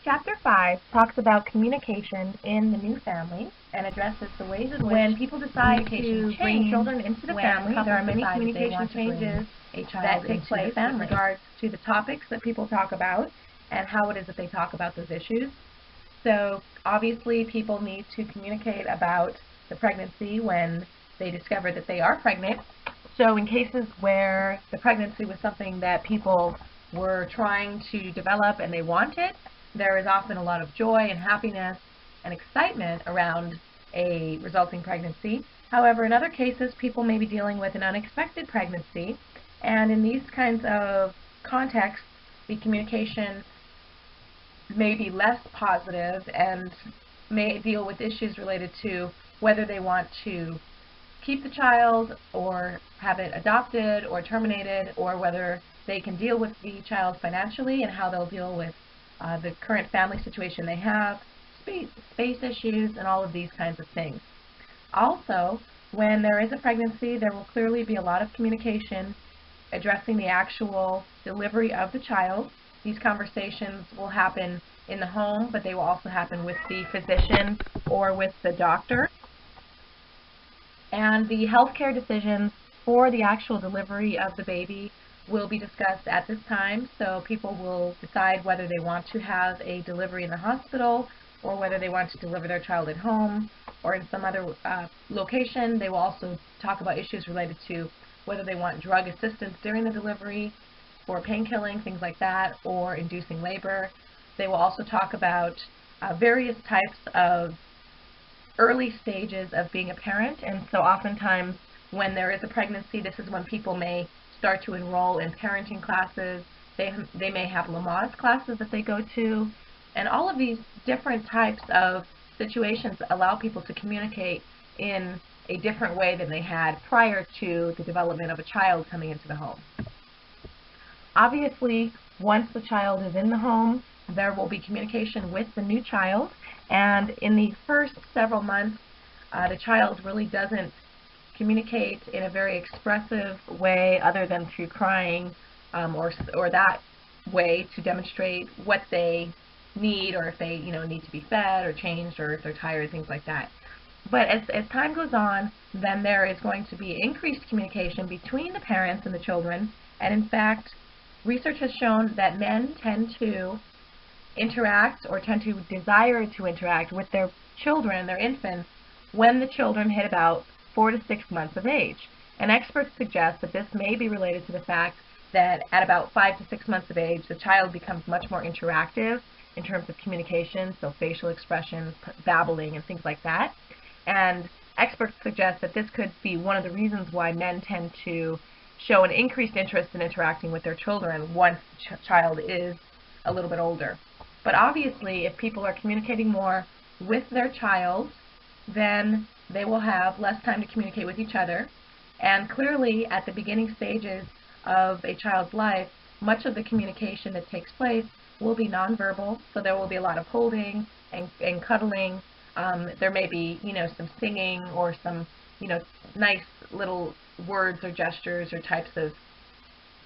Chapter 5 talks about communication in the new family and addresses the ways in which when people decide to bring children into the family, there are many communication changes that take place with regards to the topics that people talk about and how it is that they talk about those issues. So obviously people need to communicate about the pregnancy when they discover that they are pregnant. So in cases where the pregnancy was something that people were trying to develop and they wanted, there is often a lot of joy and happiness and excitement around a resulting pregnancy. However, in other cases, people may be dealing with an unexpected pregnancy, and in these kinds of contexts, the communication may be less positive and may deal with issues related to whether they want to keep the child or have it adopted or terminated, or whether they can deal with the child financially and how they'll deal with the current family situation they have, space issues, and all of these kinds of things. Also, when there is a pregnancy, there will clearly be a lot of communication addressing the actual delivery of the child. These conversations will happen in the home, but they will also happen with the physician or with the doctor. And the healthcare decisions for the actual delivery of the baby will be discussed at this time, so people will decide whether they want to have a delivery in the hospital or whether they want to deliver their child at home or in some other location. They will also talk about issues related to whether they want drug assistance during the delivery for painkilling, things like that, or inducing labor. They will also talk about various types of early stages of being a parent, and so oftentimes when there is a pregnancy, this is when people may start to enroll in parenting classes. They may have Lamaze classes that they go to, and all of these different types of situations allow people to communicate in a different way than they had prior to the development of a child coming into the home. Obviously, once the child is in the home, there will be communication with the new child, and in the first several months, the child really doesn't communicate in a very expressive way other than through crying or that way to demonstrate what they need, or if they need to be fed or changed, or if they're tired, things like that. But as time goes on, then there is going to be increased communication between the parents and the children, and in fact research has shown that men tend to interact or tend to desire to interact with their children, their infants, when the children hit about 4 to 6 months of age. And experts suggest that this may be related to the fact that at about 5 to 6 months of age, the child becomes much more interactive in terms of communication, so facial expressions, babbling, and things like that. And experts suggest that this could be one of the reasons why men tend to show an increased interest in interacting with their children once the child is a little bit older. But obviously, if people are communicating more with their child, then they will have less time to communicate with each other. And clearly, at the beginning stages of a child's life, much of the communication that takes place will be nonverbal, so there will be a lot of holding and cuddling. There may be, some singing or some, nice little words or gestures or types of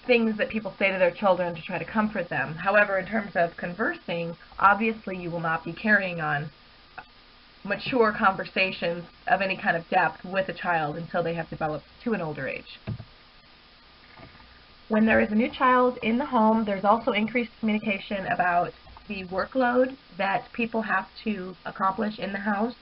things that people say to their children to try to comfort them. However, in terms of conversing, obviously you will not be carrying on mature conversations of any kind of depth with a child until they have developed to an older age. When there is a new child in the home, there's also increased communication about the workload that people have to accomplish in the house.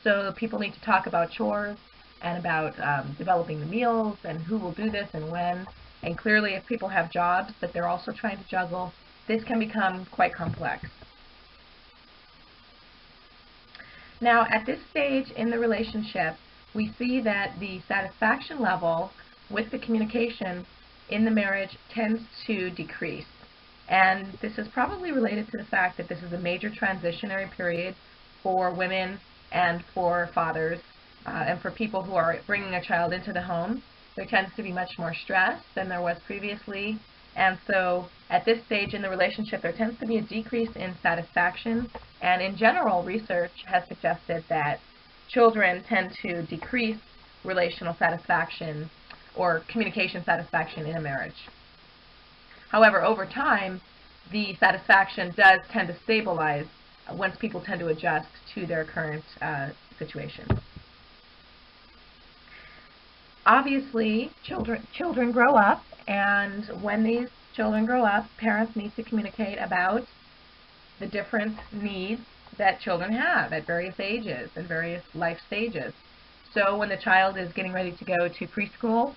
So people need to talk about chores and about developing the meals and who will do this and when. And clearly, if people have jobs that they're also trying to juggle, this can become quite complex. Now, at this stage in the relationship, we see that the satisfaction level with the communication in the marriage tends to decrease. And this is probably related to the fact that this is a major transitionary period for women and for fathers and for people who are bringing a child into the home. There tends to be much more stress than there was previously, and so at this stage in the relationship there tends to be a decrease in satisfaction, and in general research has suggested that children tend to decrease relational satisfaction or communication satisfaction in a marriage. However, over time the satisfaction does tend to stabilize once people tend to adjust to their current situation. Obviously, children grow up, and when these children grow up, parents need to communicate about the different needs that children have at various ages and various life stages. So when the child is getting ready to go to preschool,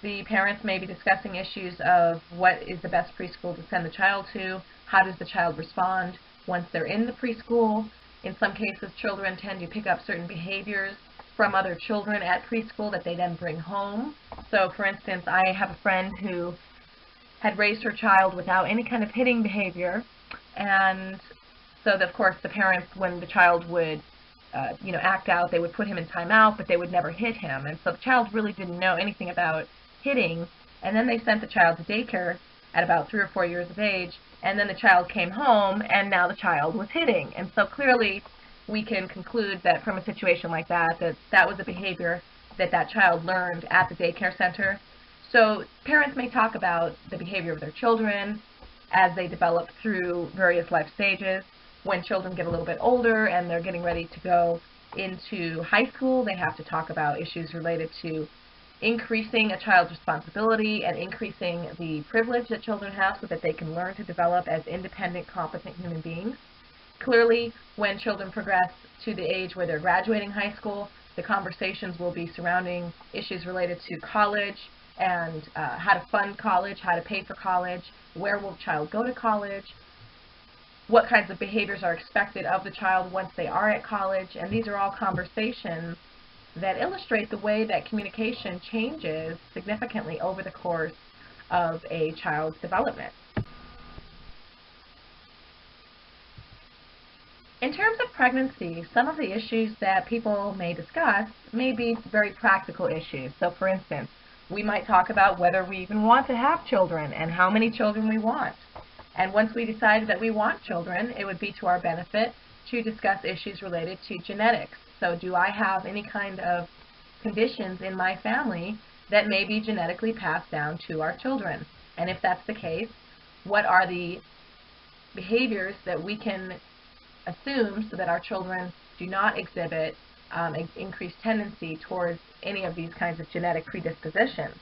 the parents may be discussing issues of what is the best preschool to send the child to, how does the child respond once they're in the preschool. In some cases, children tend to pick up certain behaviors from other children at preschool that they then bring home. So for instance, I have a friend who had raised her child without any kind of hitting behavior, and so of course the parents, when the child would act out, they would put him in timeout, but they would never hit him. And so the child really didn't know anything about hitting, and then they sent the child to daycare at about 3 or 4 years of age, and then the child came home, and now the child was hitting. And so clearly we can conclude that from a situation like that, that was a behavior that child learned at the daycare center. So parents may talk about the behavior of their children as they develop through various life stages. When children get a little bit older and they're getting ready to go into high school, they have to talk about issues related to increasing a child's responsibility and increasing the privilege that children have so that they can learn to develop as independent, competent human beings. Clearly, when children progress to the age where they're graduating high school, the conversations will be surrounding issues related to college and how to fund college, how to pay for college, where will the child go to college, what kinds of behaviors are expected of the child once they are at college. And these are all conversations that illustrate the way that communication changes significantly over the course of a child's development. In terms of pregnancy, some of the issues that people may discuss may be very practical issues. So for instance, we might talk about whether we even want to have children and how many children we want. And once we decide that we want children, it would be to our benefit to discuss issues related to genetics. So do I have any kind of conditions in my family that may be genetically passed down to our children? And if that's the case, what are the behaviors that we can assume so that our children do not exhibit an increased tendency towards any of these kinds of genetic predispositions?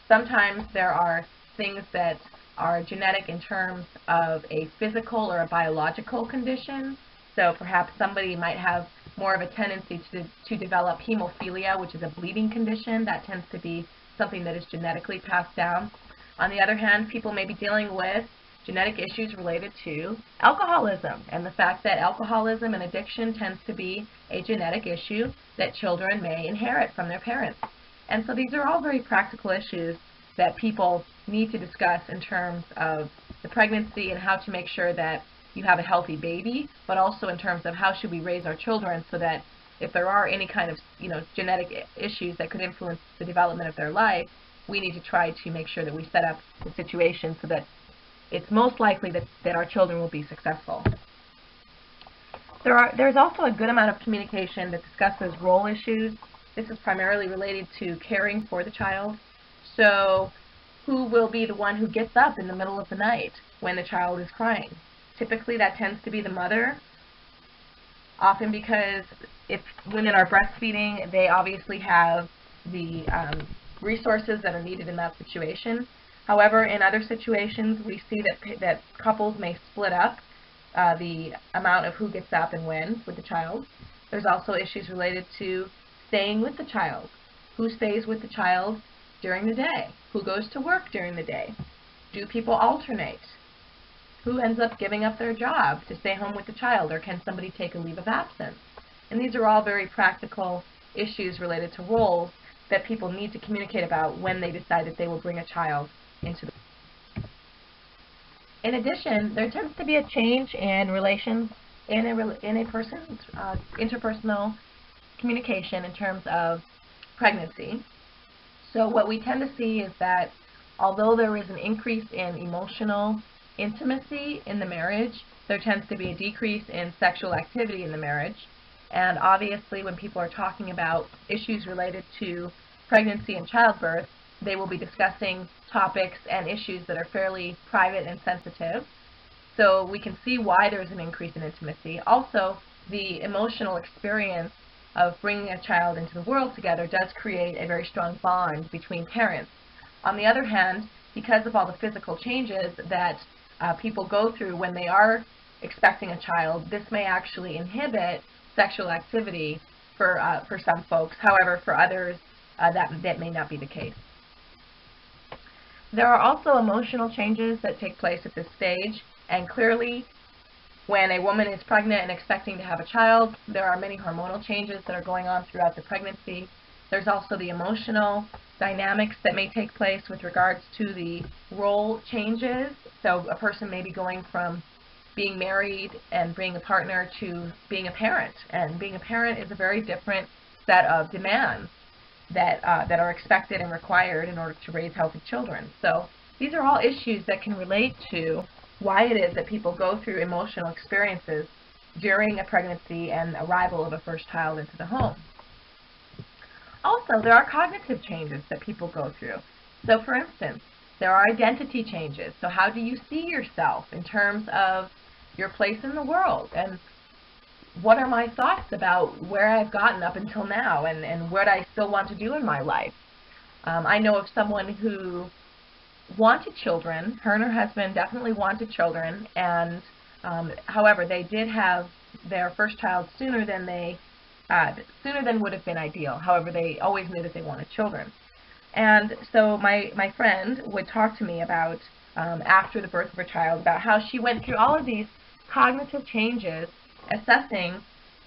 Sometimes there are things that are genetic in terms of a physical or a biological condition. So perhaps somebody might have more of a tendency to develop hemophilia, which is a bleeding condition. That tends to be something that is genetically passed down. On the other hand, people may be dealing with genetic issues related to alcoholism, and the fact that alcoholism and addiction tends to be a genetic issue that children may inherit from their parents. And so these are all very practical issues that people need to discuss in terms of the pregnancy and how to make sure that you have a healthy baby, but also in terms of how should we raise our children so that if there are any kind of genetic issues that could influence the development of their life, we need to try to make sure that we set up the situation so that it's most likely that our children will be successful. There's also a good amount of communication that discusses role issues. This is primarily related to caring for the child. So who will be the one who gets up in the middle of the night when the child is crying? Typically that tends to be the mother, often because if women are breastfeeding, they obviously have the resources that are needed in that situation. However, in other situations, we see that couples may split up the amount of who gets up and when with the child. There's also issues related to staying with the child. Who stays with the child during the day? Who goes to work during the day? Do people alternate? Who ends up giving up their job to stay home with the child, or can somebody take a leave of absence? And these are all very practical issues related to roles that people need to communicate about when they decide that they will bring a child into the. In addition, there tends to be a change in relations in a person's interpersonal communication in terms of pregnancy. So what we tend to see is that although there is an increase in emotional intimacy in the marriage, there tends to be a decrease in sexual activity in the marriage. And obviously when people are talking about issues related to pregnancy and childbirth, they will be discussing topics and issues that are fairly private and sensitive. So we can see why there's an increase in intimacy. Also, the emotional experience of bringing a child into the world together does create a very strong bond between parents. On the other hand, because of all the physical changes that people go through when they are expecting a child, this may actually inhibit sexual activity for some folks. However, for others, that may not be the case. There are also emotional changes that take place at this stage, and clearly when a woman is pregnant and expecting to have a child, there are many hormonal changes that are going on throughout the pregnancy. There's also the emotional dynamics that may take place with regards to the role changes. So a person may be going from being married and being a partner to being a parent. And being a parent is a very different set of demands that are expected and required in order to raise healthy children. So these are all issues that can relate to why it is that people go through emotional experiences during a pregnancy and arrival of a first child into the home. Also, there are cognitive changes that people go through. So for instance, there are identity changes. So how do you see yourself in terms of your place in the world, and what are my thoughts about where I've gotten up until now, and what I still want to do in my life. I know of someone who wanted children. Her and her husband definitely wanted children, and however, they did have their first child sooner than would have been ideal. However, they always knew that they wanted children. And so my friend would talk to me about, after the birth of her child, about how she went through all of these cognitive changes, assessing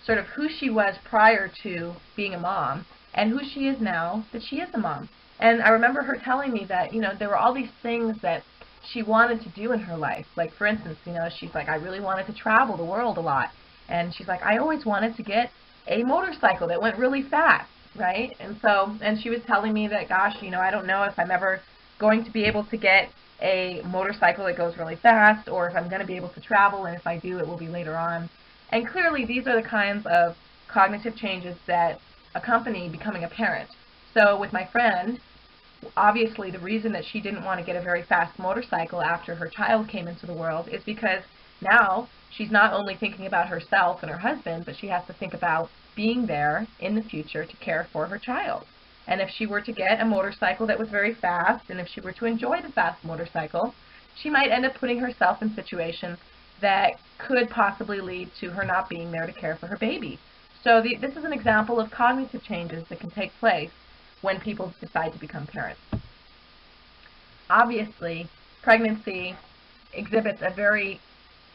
sort of who she was prior to being a mom and who she is now that she is a mom. And I remember her telling me that, there were all these things that she wanted to do in her life. Like, for instance, she's like, I really wanted to travel the world a lot. And she's like, I always wanted to get a motorcycle that went really fast, right? And she was telling me that, gosh, I don't know if I'm ever going to be able to get a motorcycle that goes really fast, or if I'm going to be able to travel, and if I do, it will be later on. And clearly, these are the kinds of cognitive changes that accompany becoming a parent. So with my friend, obviously the reason that she didn't want to get a very fast motorcycle after her child came into the world is because now she's not only thinking about herself and her husband, but she has to think about being there in the future to care for her child. And if she were to get a motorcycle that was very fast, and if she were to enjoy the fast motorcycle, she might end up putting herself in situations that could possibly lead to her not being there to care for her baby. So this is an example of cognitive changes that can take place when people decide to become parents. Obviously, pregnancy exhibits a very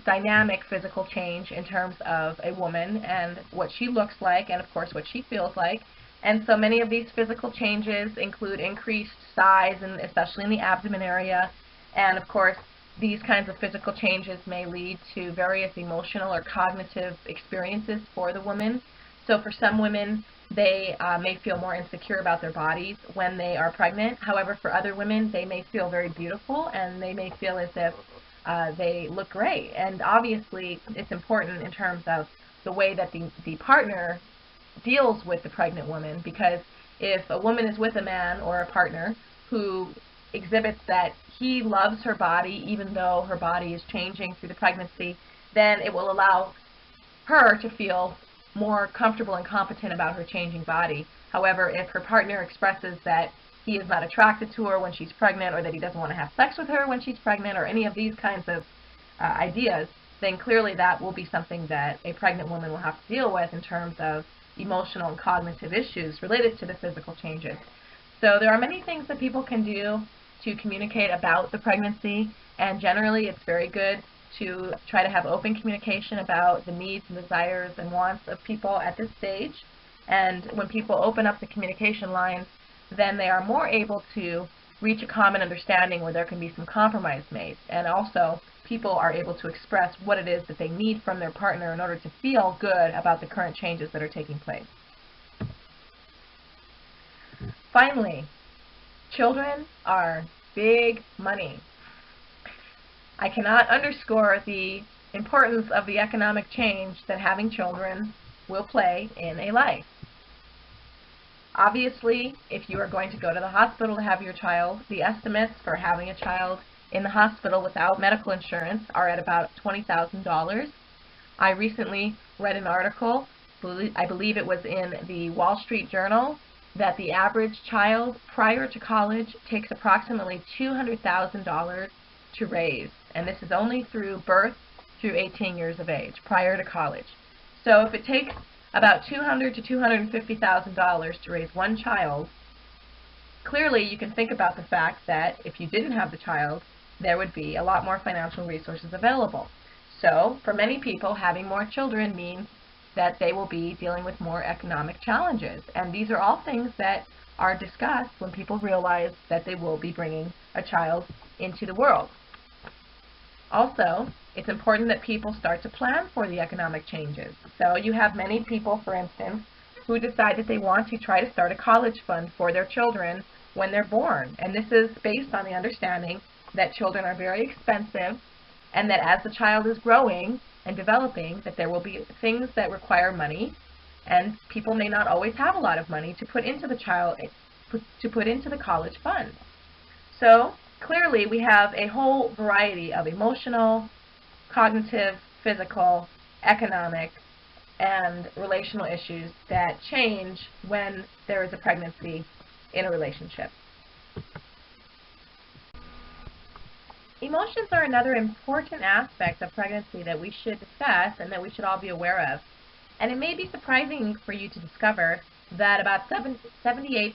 dynamic physical change in terms of a woman and what she looks like, and of course what she feels like. And so many of these physical changes include increased size, and especially in the abdomen area. And of course, these kinds of physical changes may lead to various emotional or cognitive experiences for the woman. So for some women, they may feel more insecure about their bodies when they are pregnant. However, for other women, they may feel very beautiful, and they may feel as if they look great. And obviously, it's important in terms of the way that the partner deals with the pregnant woman, because if a woman is with a man or a partner who exhibits that he loves her body even though her body is changing through the pregnancy, then it will allow her to feel more comfortable and competent about her changing body. However, if her partner expresses that he is not attracted to her when she's pregnant, or that he doesn't want to have sex with her when she's pregnant, or any of these kinds of ideas, then clearly that will be something that a pregnant woman will have to deal with in terms of emotional and cognitive issues related to the physical changes. So there are many things that people can do to communicate about the pregnancy, and generally it's very good to try to have open communication about the needs and desires and wants of people at this stage. And when people open up the communication lines, then they are more able to reach a common understanding where there can be some compromise made. And also, people are able to express what it is that they need from their partner in order to feel good about the current changes that are taking place. Finally, children are big money. I cannot underscore the importance of the economic change that having children will play in a life. Obviously, if you are going to go to the hospital to have your child, the estimates for having a child in the hospital without medical insurance are at about $20,000. I recently read an article, I believe it was in the Wall Street Journal, that the average child prior to college takes approximately $200,000 to raise, and this is only through birth through 18 years of age, prior to college. So if it takes about $200,000 to $250,000 to raise one child, clearly you can think about the fact that if you didn't have the child, there would be a lot more financial resources available. So for many people, having more children means that they will be dealing with more economic challenges. And these are all things that are discussed when people realize that they will be bringing a child into the world. Also, it's important that people start to plan for the economic changes. So you have many people, for instance, who decide that they want to try to start a college fund for their children when they're born. And this is based on the understanding that children are very expensive, and that as the child is growing and developing, that there will be things that require money, and people may not always have a lot of money to put into the college fund. So clearly we have a whole variety of emotional, cognitive, physical, economic, and relational issues that change when there is a pregnancy in a relationship. Emotions are another important aspect of pregnancy that we should discuss and that we should all be aware of. And it may be surprising for you to discover that about 78%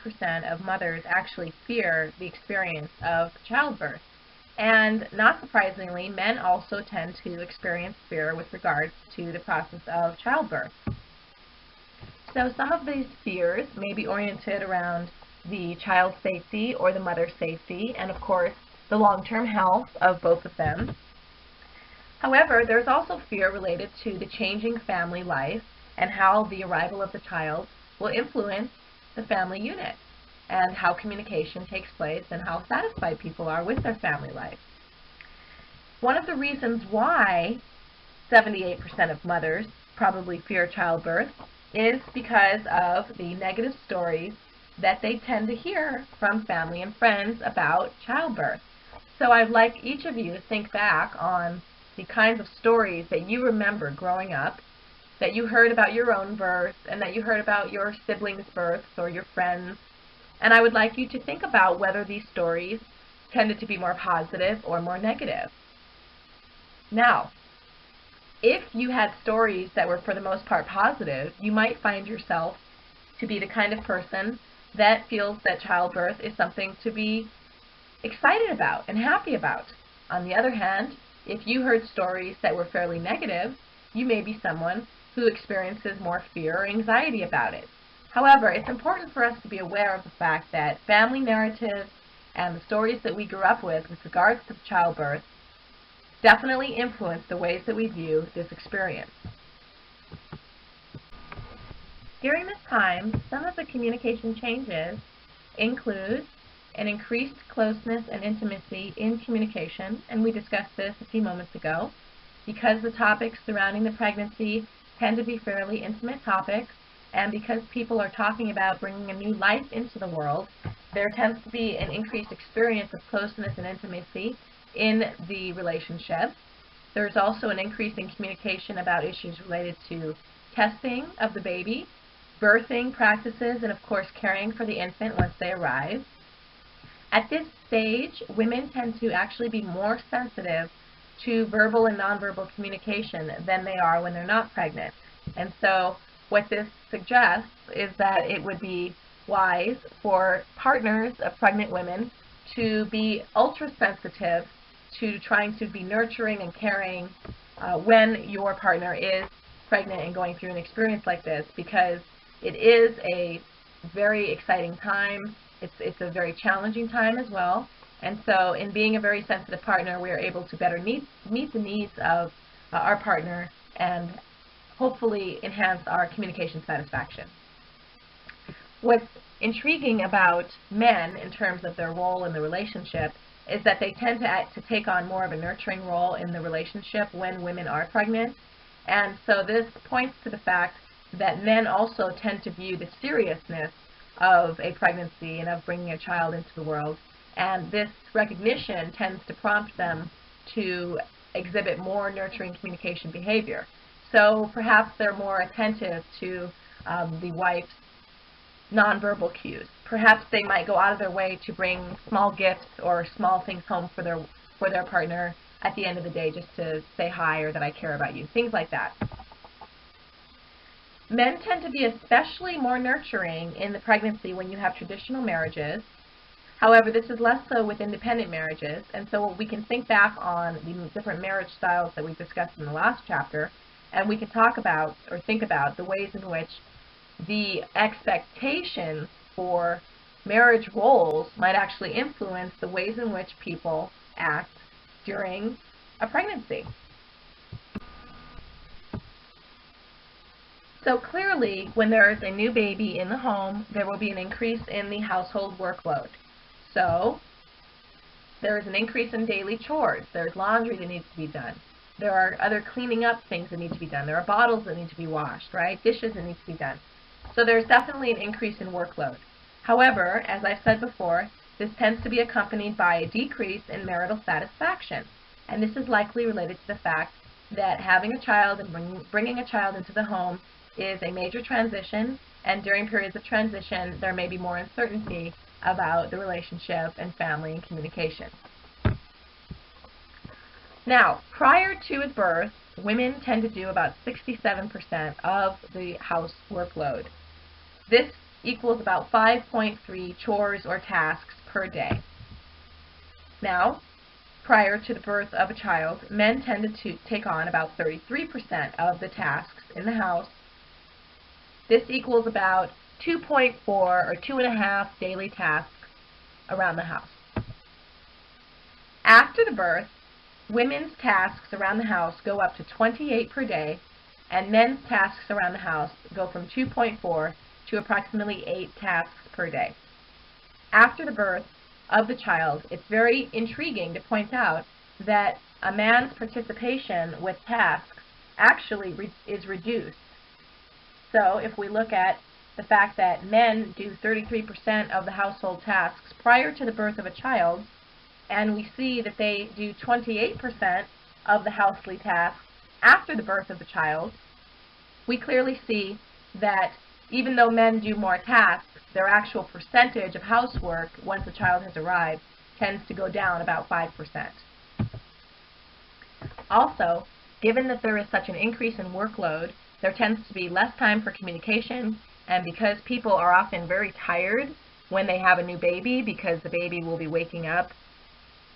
of mothers actually fear the experience of childbirth. And not surprisingly, men also tend to experience fear with regards to the process of childbirth. So some of these fears may be oriented around the child's safety or the mother's safety, and of course the long-term health of both of them. However, there's also fear related to the changing family life and how the arrival of the child will influence the family unit and how communication takes place and how satisfied people are with their family life. One of the reasons why 78% of mothers probably fear childbirth is because of the negative stories that they tend to hear from family and friends about childbirth. So I'd like each of you to think back on the kinds of stories that you remember growing up, that you heard about your own birth, and that you heard about your siblings' births or your friends. And I would like you to think about whether these stories tended to be more positive or more negative. Now, if you had stories that were for the most part positive, you might find yourself to be the kind of person that feels that childbirth is something to be excited about and happy about. On the other hand, if you heard stories that were fairly negative, you may be someone who experiences more fear or anxiety about it. However, it's important for us to be aware of the fact that family narratives and the stories that we grew up with regards to childbirth definitely influence the ways that we view this experience. During this time, some of the communication changes include an increased closeness and intimacy in communication, and we discussed this a few moments ago. Because the topics surrounding the pregnancy tend to be fairly intimate topics, and because people are talking about bringing a new life into the world, there tends to be an increased experience of closeness and intimacy in the relationship. There's also an increase in communication about issues related to testing of the baby, birthing practices, and of course caring for the infant once they arrive. At this stage, women tend to actually be more sensitive to verbal and nonverbal communication than they are when they're not pregnant. And so what this suggests is that it would be wise for partners of pregnant women to be ultra sensitive to trying to be nurturing and caring when your partner is pregnant and going through an experience like this, because it is a very exciting time. It's a very challenging time as well. And so in being a very sensitive partner, we are able to better meet the needs of our partner and hopefully enhance our communication satisfaction. What's intriguing about men in terms of their role in the relationship is that they tend to take on more of a nurturing role in the relationship when women are pregnant. And so this points to the fact that men also tend to view the seriousness of a pregnancy and of bringing a child into the world And this recognition tends to prompt them to exhibit more nurturing communication behavior. So perhaps they're more attentive to the wife's nonverbal cues. Perhaps they might go out of their way to bring small gifts or small things home for their partner at the end of the day, just to say hi or that I care about you, things like that. Men tend to be especially more nurturing in the pregnancy when you have traditional marriages. However, this is less so with independent marriages, and so we can think back on the different marriage styles that we discussed in the last chapter, and we can talk about or think about the ways in which the expectations for marriage roles might actually influence the ways in which people act during a pregnancy. So clearly, when there is a new baby in the home, there will be an increase in the household workload. So there is an increase in daily chores. There's laundry that needs to be done. There are other cleaning up things that need to be done. There are bottles that need to be washed, right? Dishes that need to be done. So there's definitely an increase in workload. However, as I've said before, this tends to be accompanied by a decrease in marital satisfaction. And this is likely related to the fact that having a child and bringing a child into the home is a major transition, and during periods of transition, there may be more uncertainty about the relationship and family and communication. Now, prior to his birth, women tend to do about 67% of the house workload. This equals about 5.3 chores or tasks per day. Now, prior to the birth of a child, men tended to take on about 33% of the tasks in the house. This equals about 2.4 or 2.5 daily tasks around the house. After the birth, women's tasks around the house go up to 28 per day, and men's tasks around the house go from 2.4 to approximately 8 tasks per day. After the birth of the child, it's very intriguing to point out that a man's participation with tasks actually is reduced. So if we look at the fact that men do 33% of the household tasks prior to the birth of a child, and we see that they do 28% of the housely tasks after the birth of the child, we clearly see that even though men do more tasks, their actual percentage of housework once the child has arrived tends to go down about 5%. Also, given that there is such an increase in workload, there tends to be less time for communication, and because people are often very tired when they have a new baby, because the baby will be waking up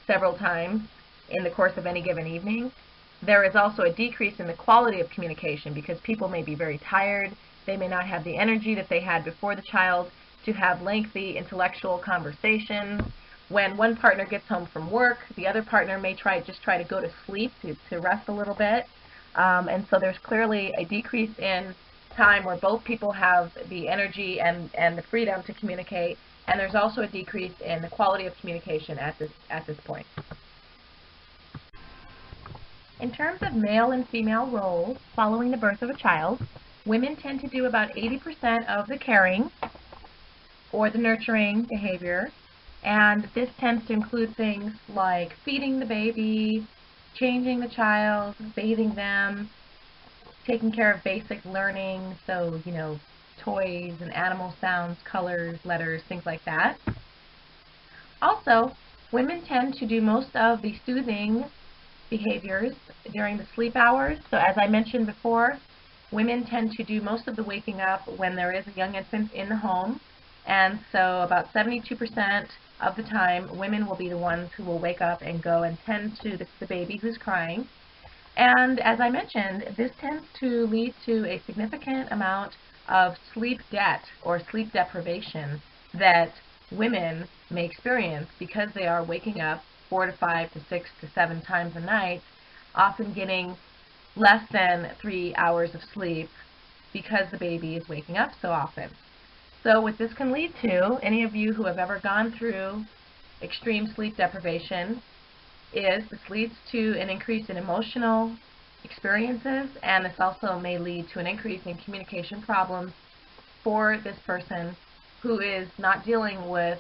several times in the course of any given evening, there is also a decrease in the quality of communication because people may be very tired. They may not have the energy that they had before the child to have lengthy intellectual conversations. When one partner gets home from work, the other partner may just try to go to sleep, to rest a little bit. And so there's clearly a decrease in time where both people have the energy and the freedom to communicate, and there's also a decrease in the quality of communication at this point. In terms of male and female roles following the birth of a child, women tend to do about 80% of the caring or the nurturing behavior, and this tends to include things like feeding the baby, changing the child, bathing them, taking care of basic learning, so, toys and animal sounds, colors, letters, things like that. Also, women tend to do most of the soothing behaviors during the sleep hours. So as I mentioned before, women tend to do most of the waking up when there is a young infant in the home, and so about 72% of the time, women will be the ones who will wake up and go and tend to the baby who's crying. And as I mentioned, this tends to lead to a significant amount of sleep debt or sleep deprivation that women may experience because they are waking up 4 to 5 to 6 to 7 times a night, often getting less than 3 hours of sleep because the baby is waking up so often. So what this can lead to, any of you who have ever gone through extreme sleep deprivation, is this leads to an increase in emotional experiences, and this also may lead to an increase in communication problems for this person who is not dealing with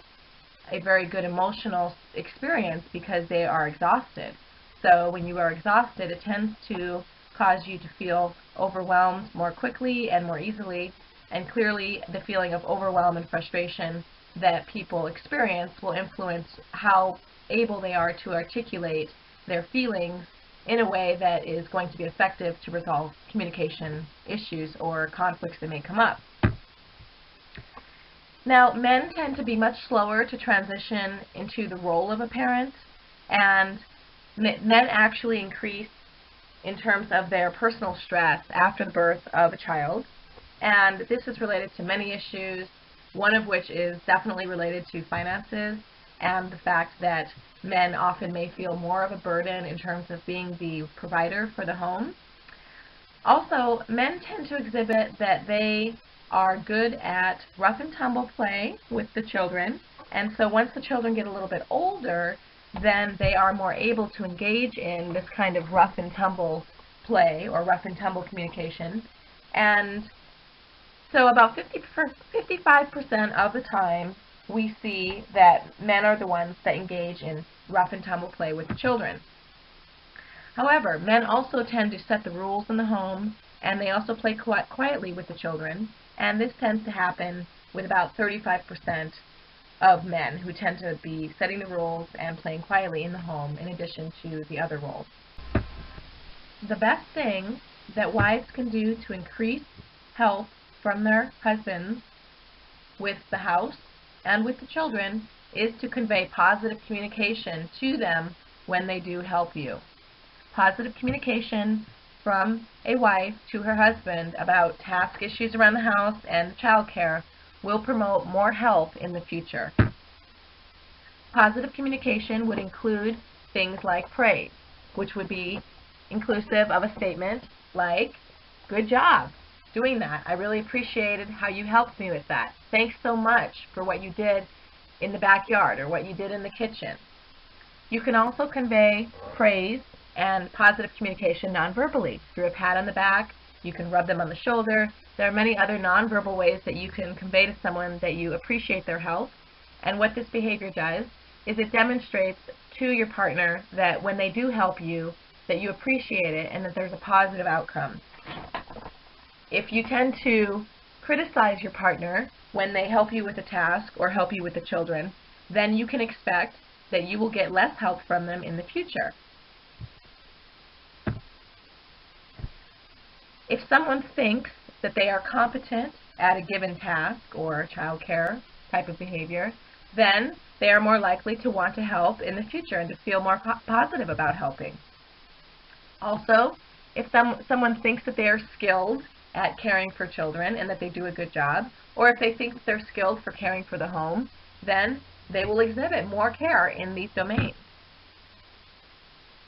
a very good emotional experience because they are exhausted. So when you are exhausted, it tends to cause you to feel overwhelmed more quickly and more easily, and clearly the feeling of overwhelm and frustration that people experience will influence how able they are to articulate their feelings in a way that is going to be effective to resolve communication issues or conflicts that may come up. Now, men tend to be much slower to transition into the role of a parent, and men actually increase in terms of their personal stress after the birth of a child. And this is related to many issues, one of which is definitely related to finances and the fact that men often may feel more of a burden in terms of being the provider for the home. Also, men tend to exhibit that they are good at rough and tumble play with the children, and so once the children get a little bit older, then they are more able to engage in this kind of rough and tumble play or rough and tumble communication. And so about 55% of the time we see that men are the ones that engage in rough and tumble play with the children. However, men also tend to set the rules in the home, and they also play quietly with the children, and this tends to happen with about 35% of men who tend to be setting the rules and playing quietly in the home in addition to the other roles. The best thing that wives can do to increase help from their husbands with the house and with the children is to convey positive communication to them when they do help you. Positive communication from a wife to her husband about task issues around the house and child care will promote more help in the future. Positive communication would include things like praise, which would be inclusive of a statement like, "Good job doing that. I really appreciated how you helped me with that. Thanks so much for what you did in the backyard or what you did in the kitchen." You can also convey praise and positive communication non-verbally through a pat on the back. You can rub them on the shoulder. There are many other non-verbal ways that you can convey to someone that you appreciate their help. And what this behavior does is it demonstrates to your partner that when they do help you, that you appreciate it and that there's a positive outcome. If you tend to criticize your partner when they help you with a task or help you with the children, then you can expect that you will get less help from them in the future. If someone thinks that they are competent at a given task or child care type of behavior, then they are more likely to want to help in the future and to feel more positive about helping. Also, if someone thinks that they are skilled at caring for children and that they do a good job, or if they think that they're skilled for caring for the home, then they will exhibit more care in these domains.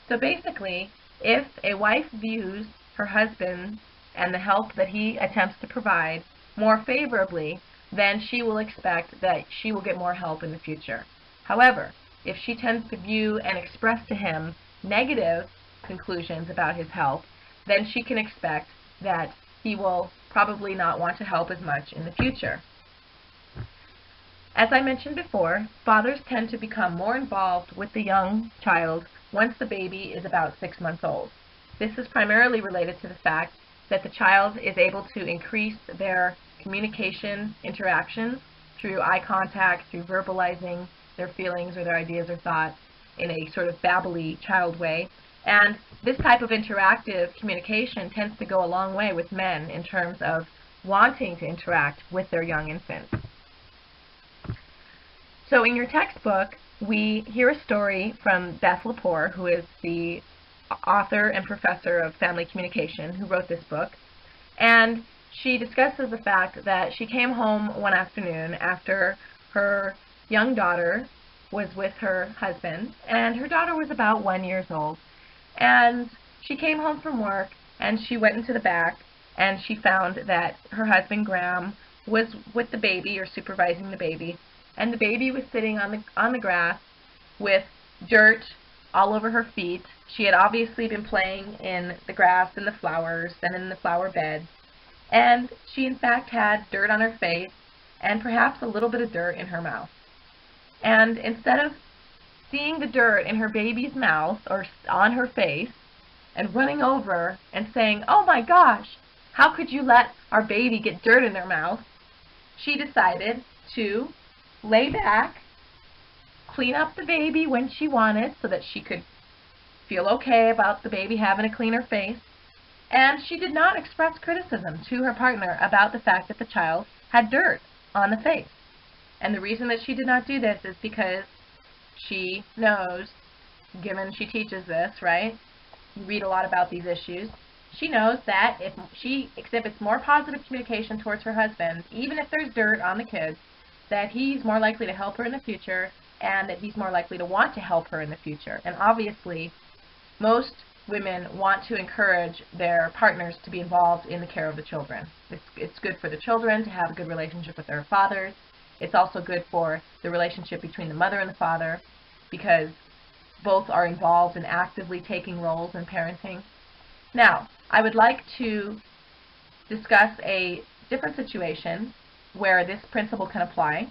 So basically, if a wife views her husband and the help that he attempts to provide more favorably, then she will expect that she will get more help in the future. However, if she tends to view and express to him negative conclusions about his help, then she can expect that he will probably not want to help as much in the future. As I mentioned before, fathers tend to become more involved with the young child once the baby is about 6 months old. This is primarily related to the fact that the child is able to increase their communication interactions through eye contact, through verbalizing their feelings or their ideas or thoughts in a sort of babbly child way. And this type of interactive communication tends to go a long way with men in terms of wanting to interact with their young infants. So in your textbook, we hear a story from Beth Lepore, who is the author and professor of family communication, who wrote this book. And she discusses the fact that she came home one afternoon after her young daughter was with her husband, and her daughter was about 1 year old. And she came home from work, and she went into the back, and she found that her husband, Graham, was with the baby, or supervising the baby, and the baby was sitting on the grass with dirt all over her feet. She had obviously been playing in the grass and the flowers and in the flower bed, and she in fact had dirt on her face and perhaps a little bit of dirt in her mouth. And instead of seeing the dirt in her baby's mouth or on her face and running over and saying, "Oh my gosh, how could you let our baby get dirt in their mouth?" she decided to lay back, clean up the baby when she wanted so that she could feel okay about the baby having a cleaner face, and she did not express criticism to her partner about the fact that the child had dirt on the face. And the reason that she did not do this is because she knows, given she teaches this, right? You read a lot about these issues. She knows that if she exhibits more positive communication towards her husband, even if there's dirt on the kids, that he's more likely to help her in the future and that he's more likely to want to help her in the future. And obviously, most women want to encourage their partners to be involved in the care of the children. It's good for the children to have a good relationship with their fathers. It's also good for the relationship between the mother and the father because both are involved in actively taking roles in parenting. Now, I would like to discuss a different situation where this principle can apply.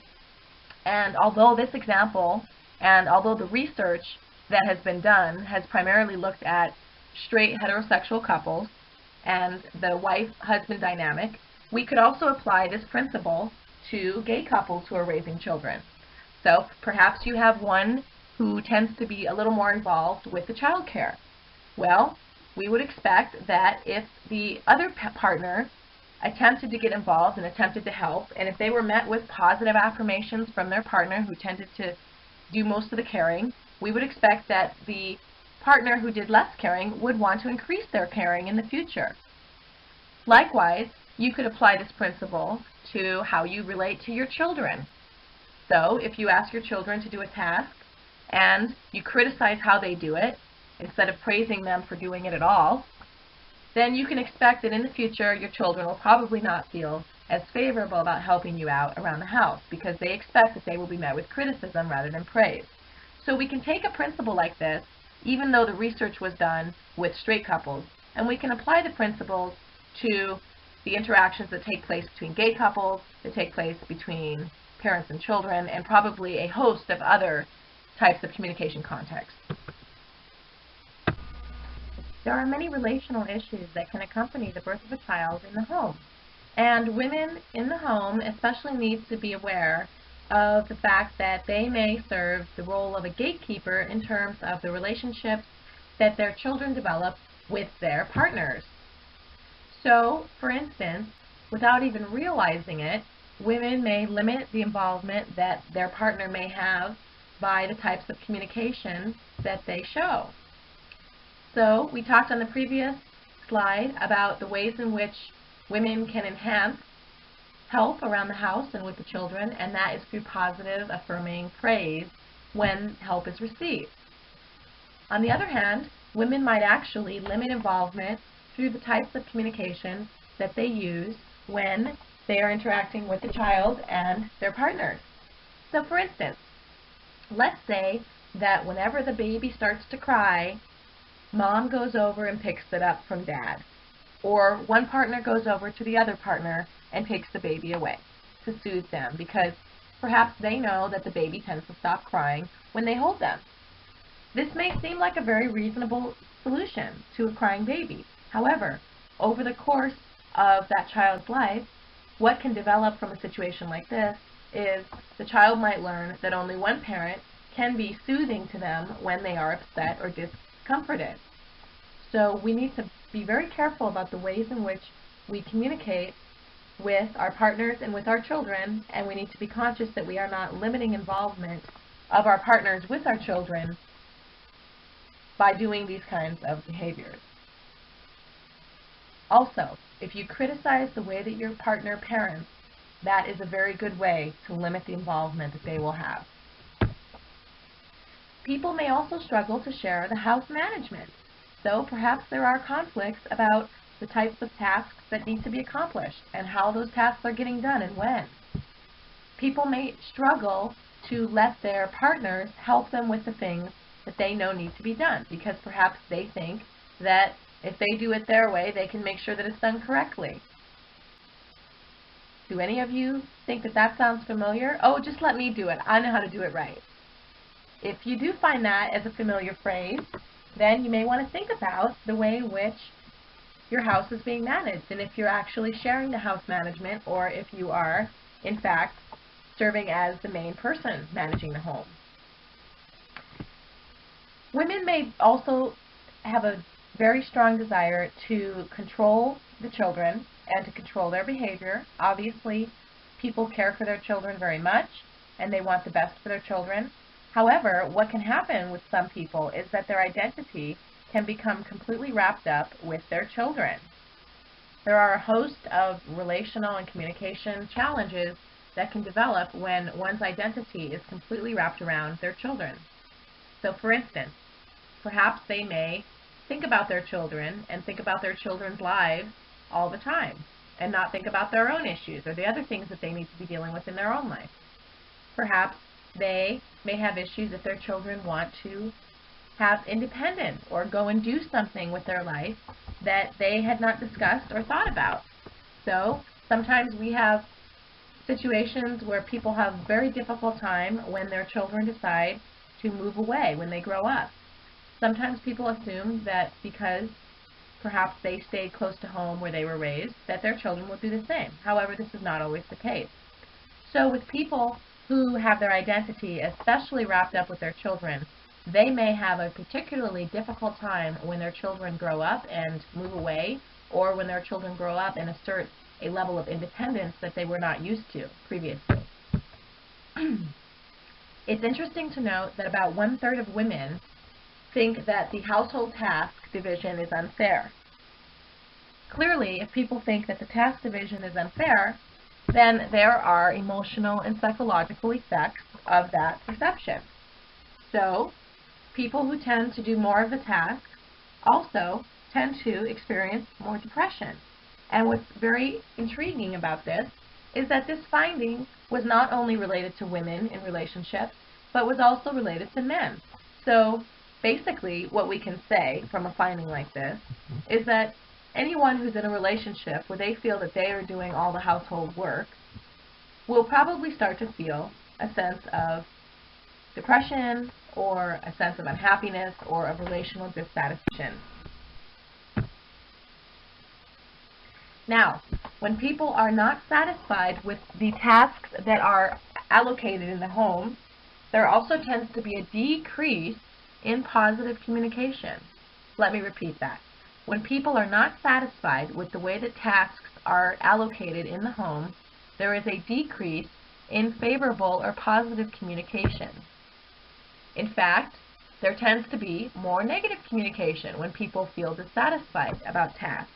And although this example, and although the research that has been done has primarily looked at straight heterosexual couples and the wife-husband dynamic, we could also apply this principle to gay couples who are raising children. So perhaps you have one who tends to be a little more involved with the child care. Well, we would expect that if the other partner attempted to get involved and attempted to help, and if they were met with positive affirmations from their partner who tended to do most of the caring, we would expect that the partner who did less caring would want to increase their caring in the future. Likewise, you could apply this principle to how you relate to your children. So if you ask your children to do a task and you criticize how they do it instead of praising them for doing it at all, then you can expect that in the future your children will probably not feel as favorable about helping you out around the house because they expect that they will be met with criticism rather than praise. So we can take a principle like this, even though the research was done with straight couples, and we can apply the principles to the interactions that take place between gay couples, that take place between parents and children, and probably a host of other types of communication contexts. There are many relational issues that can accompany the birth of a child in the home. And women in the home especially need to be aware of the fact that they may serve the role of a gatekeeper in terms of the relationships that their children develop with their partners. So, for instance, without even realizing it, women may limit the involvement that their partner may have by the types of communication that they show. So, we talked on the previous slide about the ways in which women can enhance help around the house and with the children, and that is through positive, affirming praise when help is received. On the other hand, women might actually limit involvement through the types of communication that they use when they are interacting with the child and their partners. So for instance, let's say that whenever the baby starts to cry, mom goes over and picks it up from dad. Or one partner goes over to the other partner and takes the baby away to soothe them because perhaps they know that the baby tends to stop crying when they hold them. This may seem like a very reasonable solution to a crying baby. However, over the course of that child's life, what can develop from a situation like this is the child might learn that only one parent can be soothing to them when they are upset or discomforted. So we need to be very careful about the ways in which we communicate with our partners and with our children, and we need to be conscious that we are not limiting involvement of our partners with our children by doing these kinds of behaviors. Also, if you criticize the way that your partner parents, that is a very good way to limit the involvement that they will have. People may also struggle to share the house management. So perhaps there are conflicts about the types of tasks that need to be accomplished and how those tasks are getting done and when. People may struggle to let their partners help them with the things that they know need to be done because perhaps they think that if they do it their way, they can make sure that it's done correctly. Do any of you think that that sounds familiar? Oh, just let me do it. I know how to do it right. If you do find that as a familiar phrase, then you may want to think about the way in which your house is being managed, and if you're actually sharing the house management, or if you are, in fact, serving as the main person managing the home. Women may also have a very strong desire to control the children and to control their behavior. Obviously, people care for their children very much, and they want the best for their children. However, what can happen with some people is that their identity can become completely wrapped up with their children. There are a host of relational and communication challenges that can develop when one's identity is completely wrapped around their children. So, for instance, perhaps they may think about their children and think about their children's lives all the time and not think about their own issues or the other things that they need to be dealing with in their own life. Perhaps they may have issues if their children want to have independence or go and do something with their life that they had not discussed or thought about. So sometimes we have situations where people have a very difficult time when their children decide to move away when they grow up. Sometimes people assume that because perhaps they stayed close to home where they were raised, that their children will do the same. However, this is not always the case. So with people who have their identity especially wrapped up with their children, they may have a particularly difficult time when their children grow up and move away, or when their children grow up and assert a level of independence that they were not used to previously. It's interesting to note that about 1/3 of women think that the household task division is unfair. Clearly, if people think that the task division is unfair, then there are emotional and psychological effects of that perception. So, people who tend to do more of the tasks also tend to experience more depression. And what's very intriguing about this is that this finding was not only related to women in relationships, but was also related to men. So basically, what we can say from a finding like this is that anyone who's in a relationship where they feel that they are doing all the household work will probably start to feel a sense of depression or a sense of unhappiness or of relational dissatisfaction. Now, when people are not satisfied with the tasks that are allocated in the home, there also tends to be a decrease in positive communication. Let me repeat that. When people are not satisfied with the way that tasks are allocated in the home, there is a decrease in favorable or positive communication. In fact, there tends to be more negative communication when people feel dissatisfied about tasks.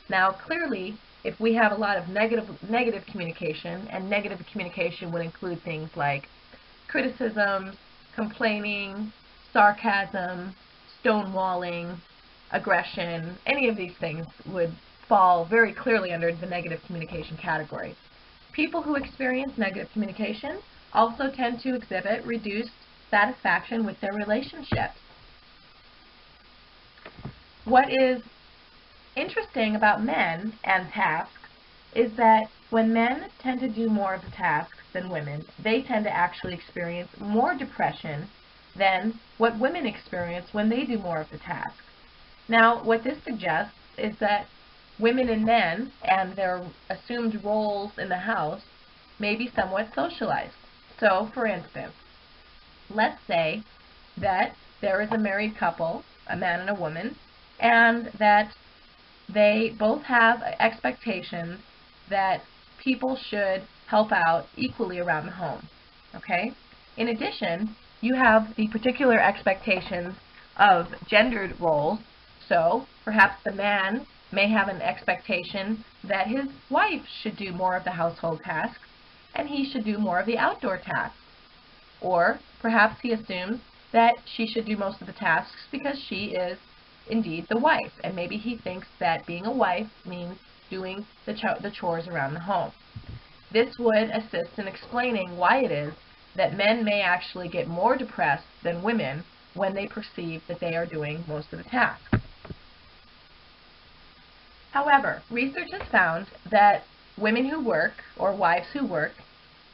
Now, clearly, if we have a lot of negative communication, and negative communication would include things like criticism, complaining, sarcasm, stonewalling, aggression, any of these things would fall very clearly under the negative communication category. People who experience negative communication also tend to exhibit reduced satisfaction with their relationships. What is interesting about men and tasks is that when men tend to do more of the tasks than women, they tend to actually experience more depression than what women experience when they do more of the tasks. Now, what this suggests is that women and men and their assumed roles in the house may be somewhat socialized. So, for instance, let's say that there is a married couple, a man and a woman, and that they both have expectations that people should help out equally around the home. Okay? In addition, you have the particular expectations of gendered roles. So perhaps the man may have an expectation that his wife should do more of the household tasks and he should do more of the outdoor tasks. Or perhaps he assumes that she should do most of the tasks because she is indeed the wife, and maybe he thinks that being a wife means doing the chores around the home. This would assist in explaining why it is that men may actually get more depressed than women when they perceive that they are doing most of the tasks. However, research has found that women who work, or wives who work,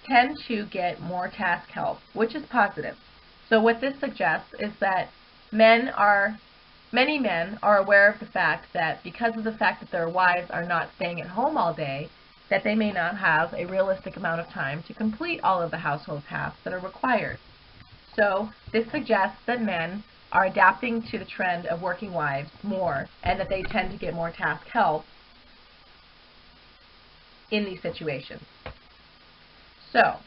tend to get more task help, which is positive. So what this suggests is that many men are aware of the fact that because of the fact that their wives are not staying at home all day, that they may not have a realistic amount of time to complete all of the household tasks that are required. So this suggests that men are adapting to the trend of working wives more, and that they tend to get more task help in these situations. So,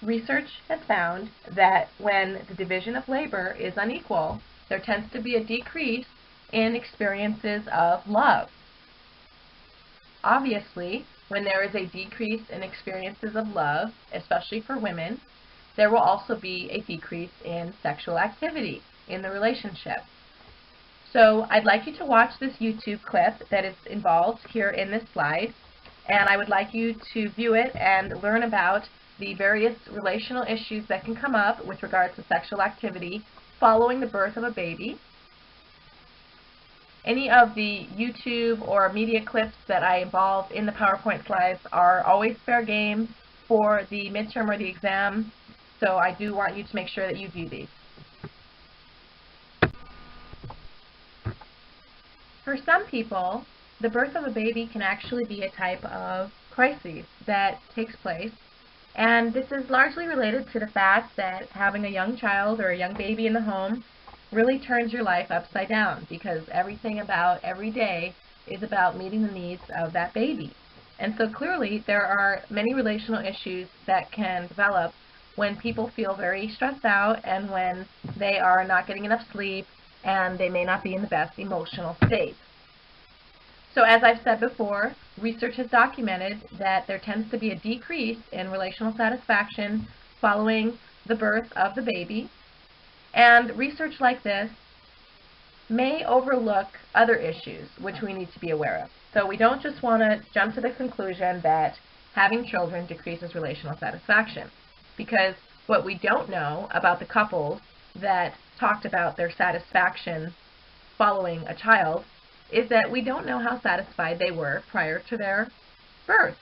research has found that when the division of labor is unequal, there tends to be a decrease in experiences of love. Obviously, when there is a decrease in experiences of love, especially for women, there will also be a decrease in sexual activity in the relationship. So I'd like you to watch this YouTube clip that is involved here in this slide, and I would like you to view it and learn about the various relational issues that can come up with regards to sexual activity following the birth of a baby. Any of the YouTube or media clips that I involve in the PowerPoint slides are always fair game for the midterm or the exam, so I do want you to make sure that you view these. For some people, the birth of a baby can actually be a type of crisis that takes place, and this is largely related to the fact that having a young child or a young baby in the home really turns your life upside down, because everything about every day is about meeting the needs of that baby. And so clearly there are many relational issues that can develop when people feel very stressed out and when they are not getting enough sleep and they may not be in the best emotional state. So as I've said before, research has documented that there tends to be a decrease in relational satisfaction following the birth of the baby. And research like this may overlook other issues which we need to be aware of. So we don't just want to jump to the conclusion that having children decreases relational satisfaction, because what we don't know about the couples that talked about their satisfaction following a child is that we don't know how satisfied they were prior to their birth.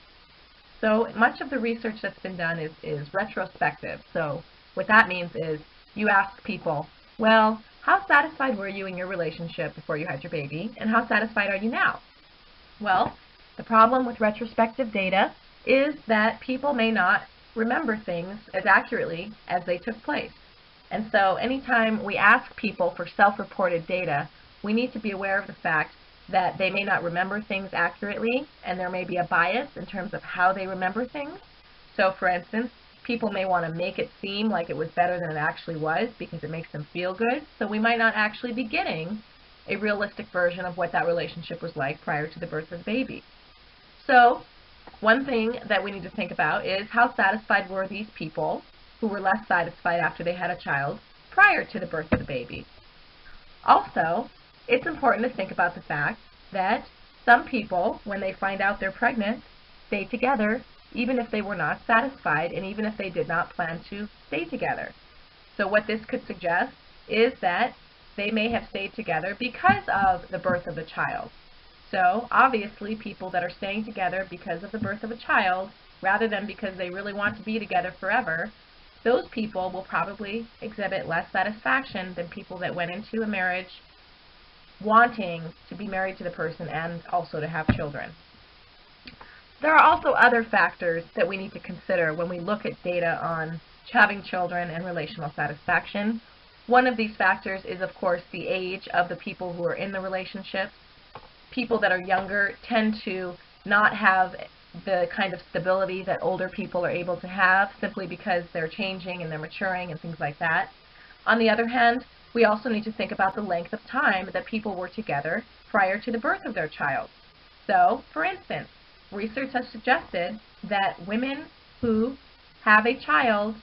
So much of the research that's been done is retrospective. So what that means is you ask people, well, how satisfied were you in your relationship before you had your baby, and how satisfied are you now? Well, the problem with retrospective data is that people may not remember things as accurately as they took place. And so anytime we ask people for self-reported data, we need to be aware of the fact that they may not remember things accurately, and there may be a bias in terms of how they remember things. So for instance, people may want to make it seem like it was better than it actually was because it makes them feel good, so we might not actually be getting a realistic version of what that relationship was like prior to the birth of the baby. So one thing that we need to think about is how satisfied were these people who were less satisfied after they had a child prior to the birth of the baby. Also, it's important to think about the fact that some people, when they find out they're pregnant, stay together even if they were not satisfied and even if they did not plan to stay together. So what this could suggest is that they may have stayed together because of the birth of the child. So obviously people that are staying together because of the birth of a child, rather than because they really want to be together forever, those people will probably exhibit less satisfaction than people that went into a marriage wanting to be married to the person and also to have children. There are also other factors that we need to consider when we look at data on having children and relational satisfaction. One of these factors is, of course, the age of the people who are in the relationship. People that are younger tend to not have the kind of stability that older people are able to have simply because they're changing and they're maturing and things like that. On the other hand, we also need to think about the length of time that people were together prior to the birth of their child. So, for instance, research has suggested that women who have a child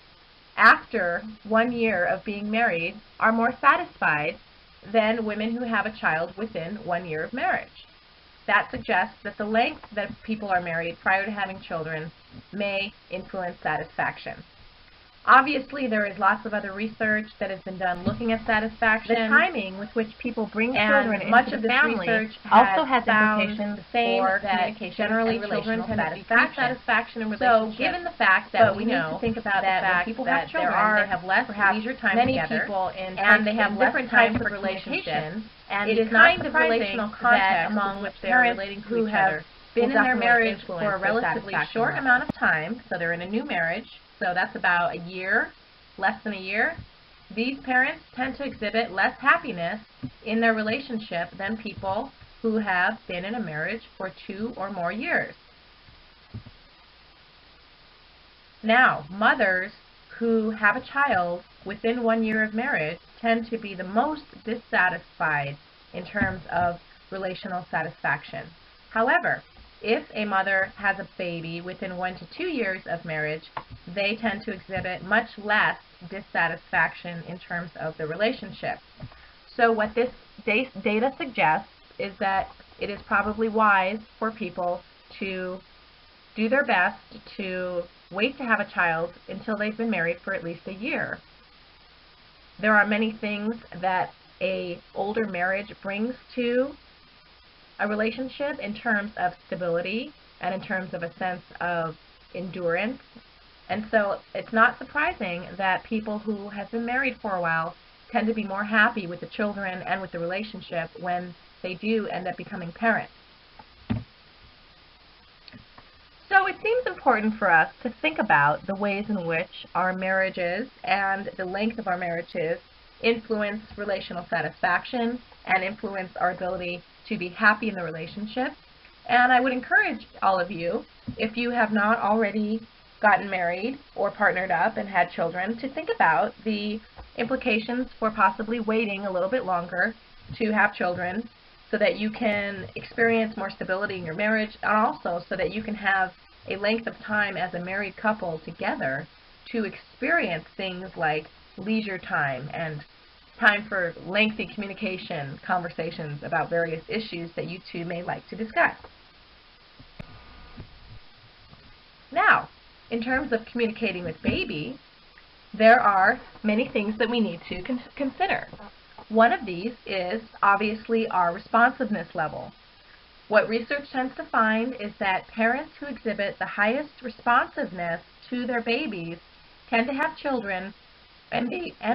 after 1 year of being married are more satisfied than women who have a child within 1 year of marriage. That suggests that the length that people are married prior to having children may influence satisfaction. Obviously, there is lots of other research that has been done looking at satisfaction. The timing with which people bring children into the family also has implications for communication generally and relational satisfaction and relationships. So, given the fact that we need to think about the fact people have children, they have less leisure time together, people and they have different types of relationships, and it is kind of relational context among which they are relating to each other been in their marriage for a relatively short amount of time, so they're in a new marriage, so that's about a year, less than a year. These parents tend to exhibit less happiness in their relationship than people who have been in a marriage for 2 or more years. Now, mothers who have a child within 1 year of marriage tend to be the most dissatisfied in terms of relational satisfaction. However, if a mother has a baby within 1 to 2 years of marriage, they tend to exhibit much less dissatisfaction in terms of the relationship. So what this data suggests is that it is probably wise for people to do their best to wait to have a child until they've been married for at least a year. There are many things that an older marriage brings to a relationship in terms of stability and in terms of a sense of endurance. And so it's not surprising that people who have been married for a while tend to be more happy with the children and with the relationship when they do end up becoming parents. So it seems important for us to think about the ways in which our marriages and the length of our marriages influence relational satisfaction and influence our ability to be happy in the relationship. And I would encourage all of you, if you have not already gotten married or partnered up and had children, to think about the implications for possibly waiting a little bit longer to have children so that you can experience more stability in your marriage, and also so that you can have a length of time as a married couple together to experience things like leisure time and time for lengthy communication, conversations about various issues that you two may like to discuss. Now, in terms of communicating with baby, there are many things that we need to consider. One of these is obviously our responsiveness level. What research tends to find is that parents who exhibit the highest responsiveness to their babies tend to have children and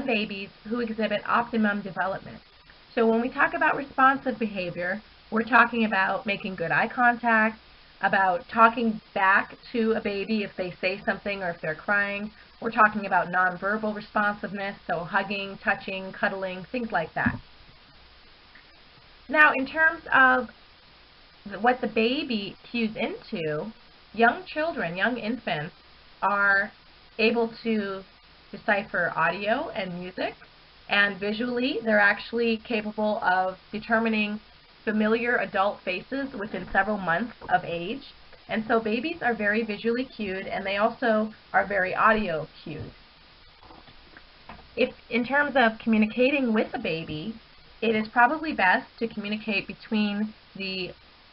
babies who exhibit optimum development. So when we talk about responsive behavior, we're talking about making good eye contact, about talking back to a baby if they say something or if they're crying. We're talking about nonverbal responsiveness, so hugging, touching, cuddling, things like that. Now, in terms of what the baby cues into, young children, young infants, are able to decipher audio and music, and visually they're actually capable of determining familiar adult faces within several months of age. And so babies are very visually cued, and they also are very audio cued. If in terms of communicating with a baby, it is probably best to communicate between the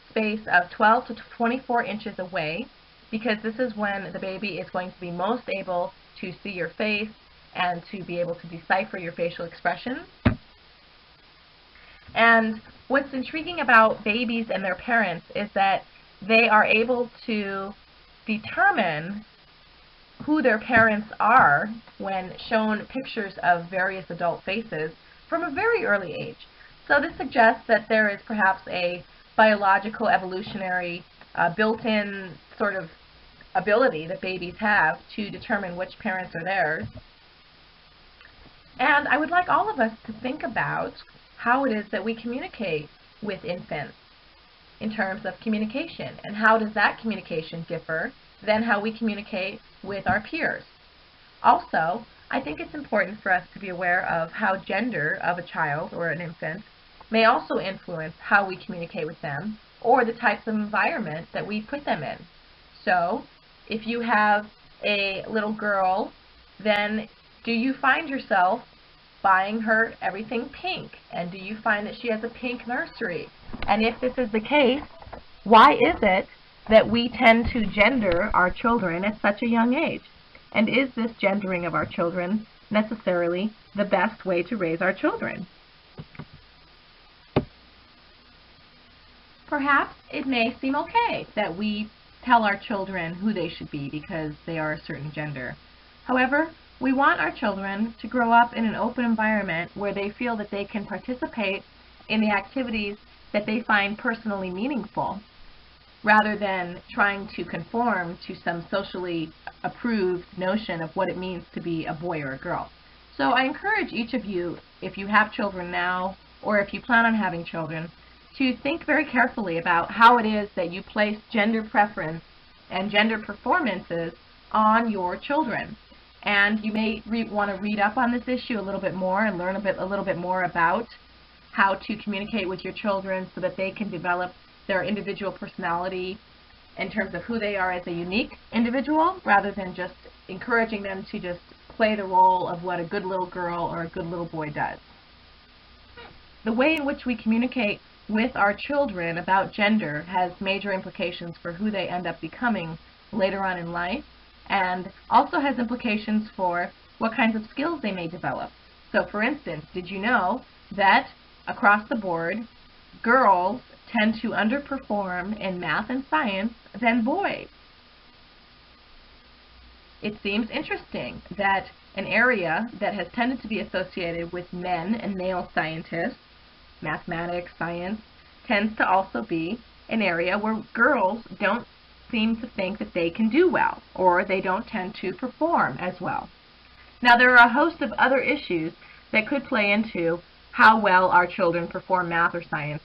space of 12 to 24 inches away, because this is when the baby is going to be most able to see your face and to be able to decipher your facial expressions. And what's intriguing about babies and their parents is that they are able to determine who their parents are when shown pictures of various adult faces from a very early age. So this suggests that there is perhaps a biological, evolutionary, built-in sort of ability that babies have to determine which parents are theirs. And I would like all of us to think about how it is that we communicate with infants in terms of communication, and how does that communication differ than how we communicate with our peers. Also, I think it's important for us to be aware of how gender of a child or an infant may also influence how we communicate with them, or the types of environment that we put them in. So, if you have a little girl, then do you find yourself buying her everything pink? And do you find that she has a pink nursery? And if this is the case, why is it that we tend to gender our children at such a young age? And is this gendering of our children necessarily the best way to raise our children? Perhaps it may seem okay that we tell our children who they should be because they are a certain gender. However, we want our children to grow up in an open environment where they feel that they can participate in the activities that they find personally meaningful, rather than trying to conform to some socially approved notion of what it means to be a boy or a girl. So I encourage each of you, if you have children now or if you plan on having children, to think very carefully about how it is that you place gender preference and gender performances on your children. And you may want to read up on this issue a little bit more and learn a little bit more about how to communicate with your children so that they can develop their individual personality in terms of who they are as a unique individual, rather than just encouraging them to just play the role of what a good little girl or a good little boy does. The way in which we communicate with our children about gender has major implications for who they end up becoming later on in life, and also has implications for what kinds of skills they may develop. So for instance, did you know that across the board, girls tend to underperform in math and science than boys? It seems interesting that an area that has tended to be associated with men and male scientists, mathematics, science, tends to also be an area where girls don't seem to think that they can do well, or they don't tend to perform as well. Now, there are a host of other issues that could play into how well our children perform math or science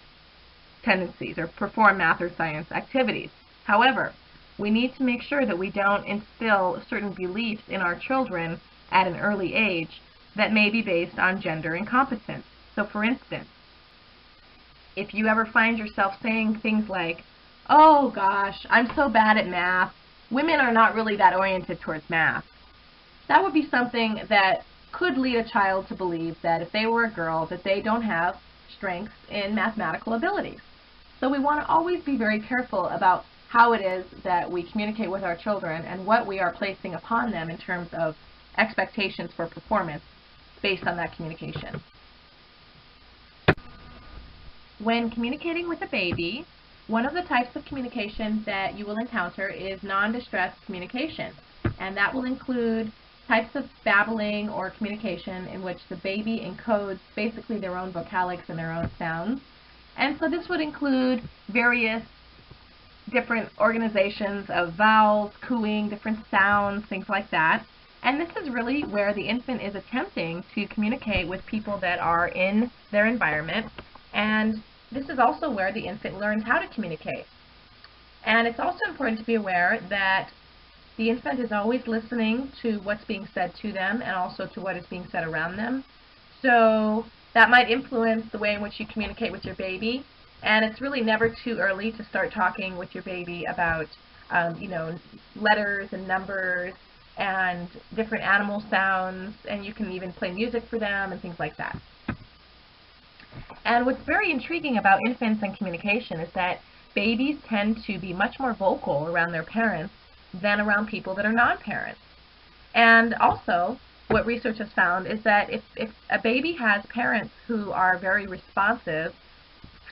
tendencies or perform math or science activities. However, we need to make sure that we don't instill certain beliefs in our children at an early age that may be based on gender incompetence. So for instance, if you ever find yourself saying things like, "Oh gosh, I'm so bad at math. Women are not really that oriented towards math," that would be something that could lead a child to believe that if they were a girl, that they don't have strengths in mathematical abilities. So we want to always be very careful about how it is that we communicate with our children and what we are placing upon them in terms of expectations for performance based on that communication. When communicating with a baby, one of the types of communication that you will encounter is non-distressed communication, and that will include types of babbling or communication in which the baby encodes basically their own vocalics and their own sounds. And so this would include various different organizations of vowels, cooing, different sounds, things like that. And this is really where the infant is attempting to communicate with people that are in their environment, and this is also where the infant learns how to communicate. And it's also important to be aware that the infant is always listening to what's being said to them and also to what is being said around them. So that might influence the way in which you communicate with your baby. And it's really never too early to start talking with your baby about, letters and numbers and different animal sounds, and you can even play music for them and things like that. And what's very intriguing about infants and communication is that babies tend to be much more vocal around their parents than around people that are non-parents. And also, what research has found is that if a baby has parents who are very responsive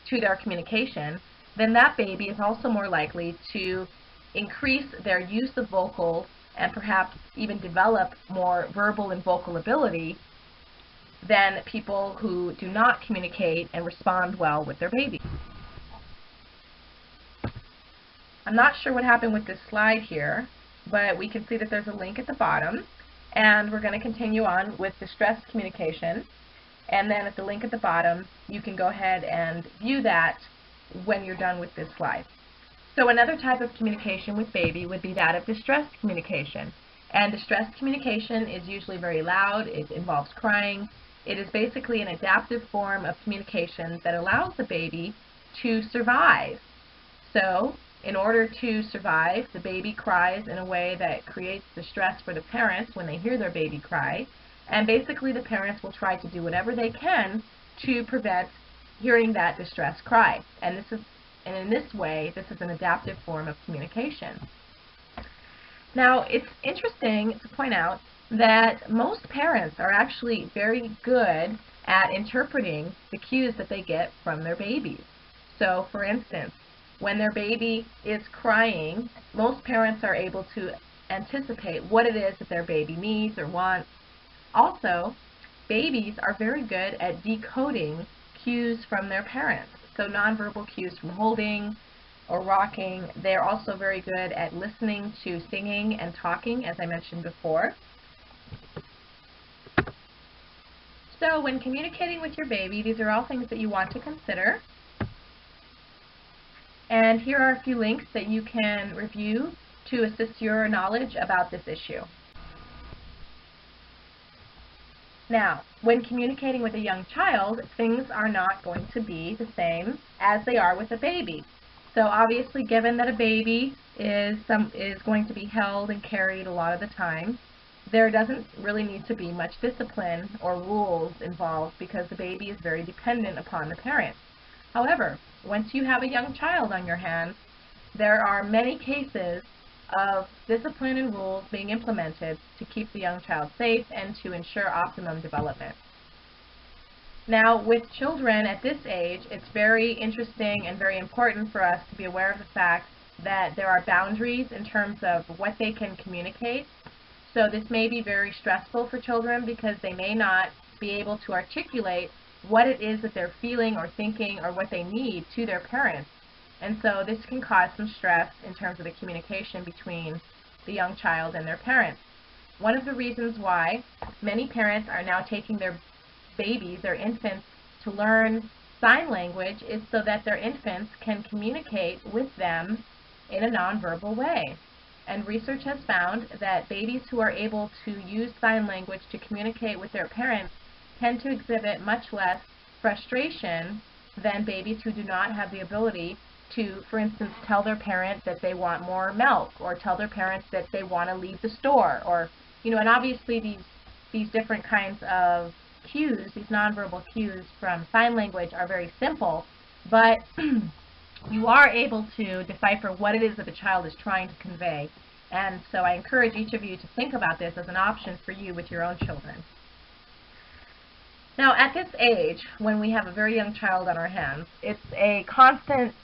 to their communication, then that baby is also more likely to increase their use of vocals and perhaps even develop more verbal and vocal ability than people who do not communicate and respond well with their baby. I'm not sure what happened with this slide here, but we can see that there's a link at the bottom, and we're going to continue on with distressed communication. And then at the link at the bottom, you can go ahead and view that when you're done with this slide. So another type of communication with baby would be that of distressed communication. And distressed communication is usually very loud. It involves crying. It is basically an adaptive form of communication that allows the baby to survive. So in order to survive, the baby cries in a way that creates distress for the parents when they hear their baby cry. And basically the parents will try to do whatever they can to prevent hearing that distress cry. And in this way, this is an adaptive form of communication. Now, it's interesting to point out that most parents are actually very good at interpreting the cues that they get from their babies. So, for instance, when their baby is crying, most parents are able to anticipate what it is that their baby needs or wants. Also, babies are very good at decoding cues from their parents. So nonverbal cues from holding or rocking. They're also very good at listening to singing and talking, as I mentioned before. So when communicating with your baby, these are all things that you want to consider. And here are a few links that you can review to assist your knowledge about this issue. Now, when communicating with a young child, things are not going to be the same as they are with a baby. So obviously, given that a baby is going to be held and carried a lot of the time, there doesn't really need to be much discipline or rules involved because the baby is very dependent upon the parent. However, once you have a young child on your hands, there are many cases of discipline and rules being implemented to keep the young child safe and to ensure optimum development. Now, with children at this age, it's very interesting and very important for us to be aware of the fact that there are boundaries in terms of what they can communicate. So this may be very stressful for children because they may not be able to articulate what it is that they're feeling or thinking or what they need to their parents. And so this can cause some stress in terms of the communication between the young child and their parents. One of the reasons why many parents are now taking their babies, their infants, to learn sign language is so that their infants can communicate with them in a nonverbal way. And research has found that babies who are able to use sign language to communicate with their parents tend to exhibit much less frustration than babies who do not have the ability to, for instance, tell their parent that they want more milk, or tell their parents that they want to leave the store, or, and obviously these different kinds of cues, these nonverbal cues from sign language are very simple, but you are able to decipher what it is that the child is trying to convey. And so I encourage each of you to think about this as an option for you with your own children. Now, at this age, when we have a very young child on our hands, it's a constant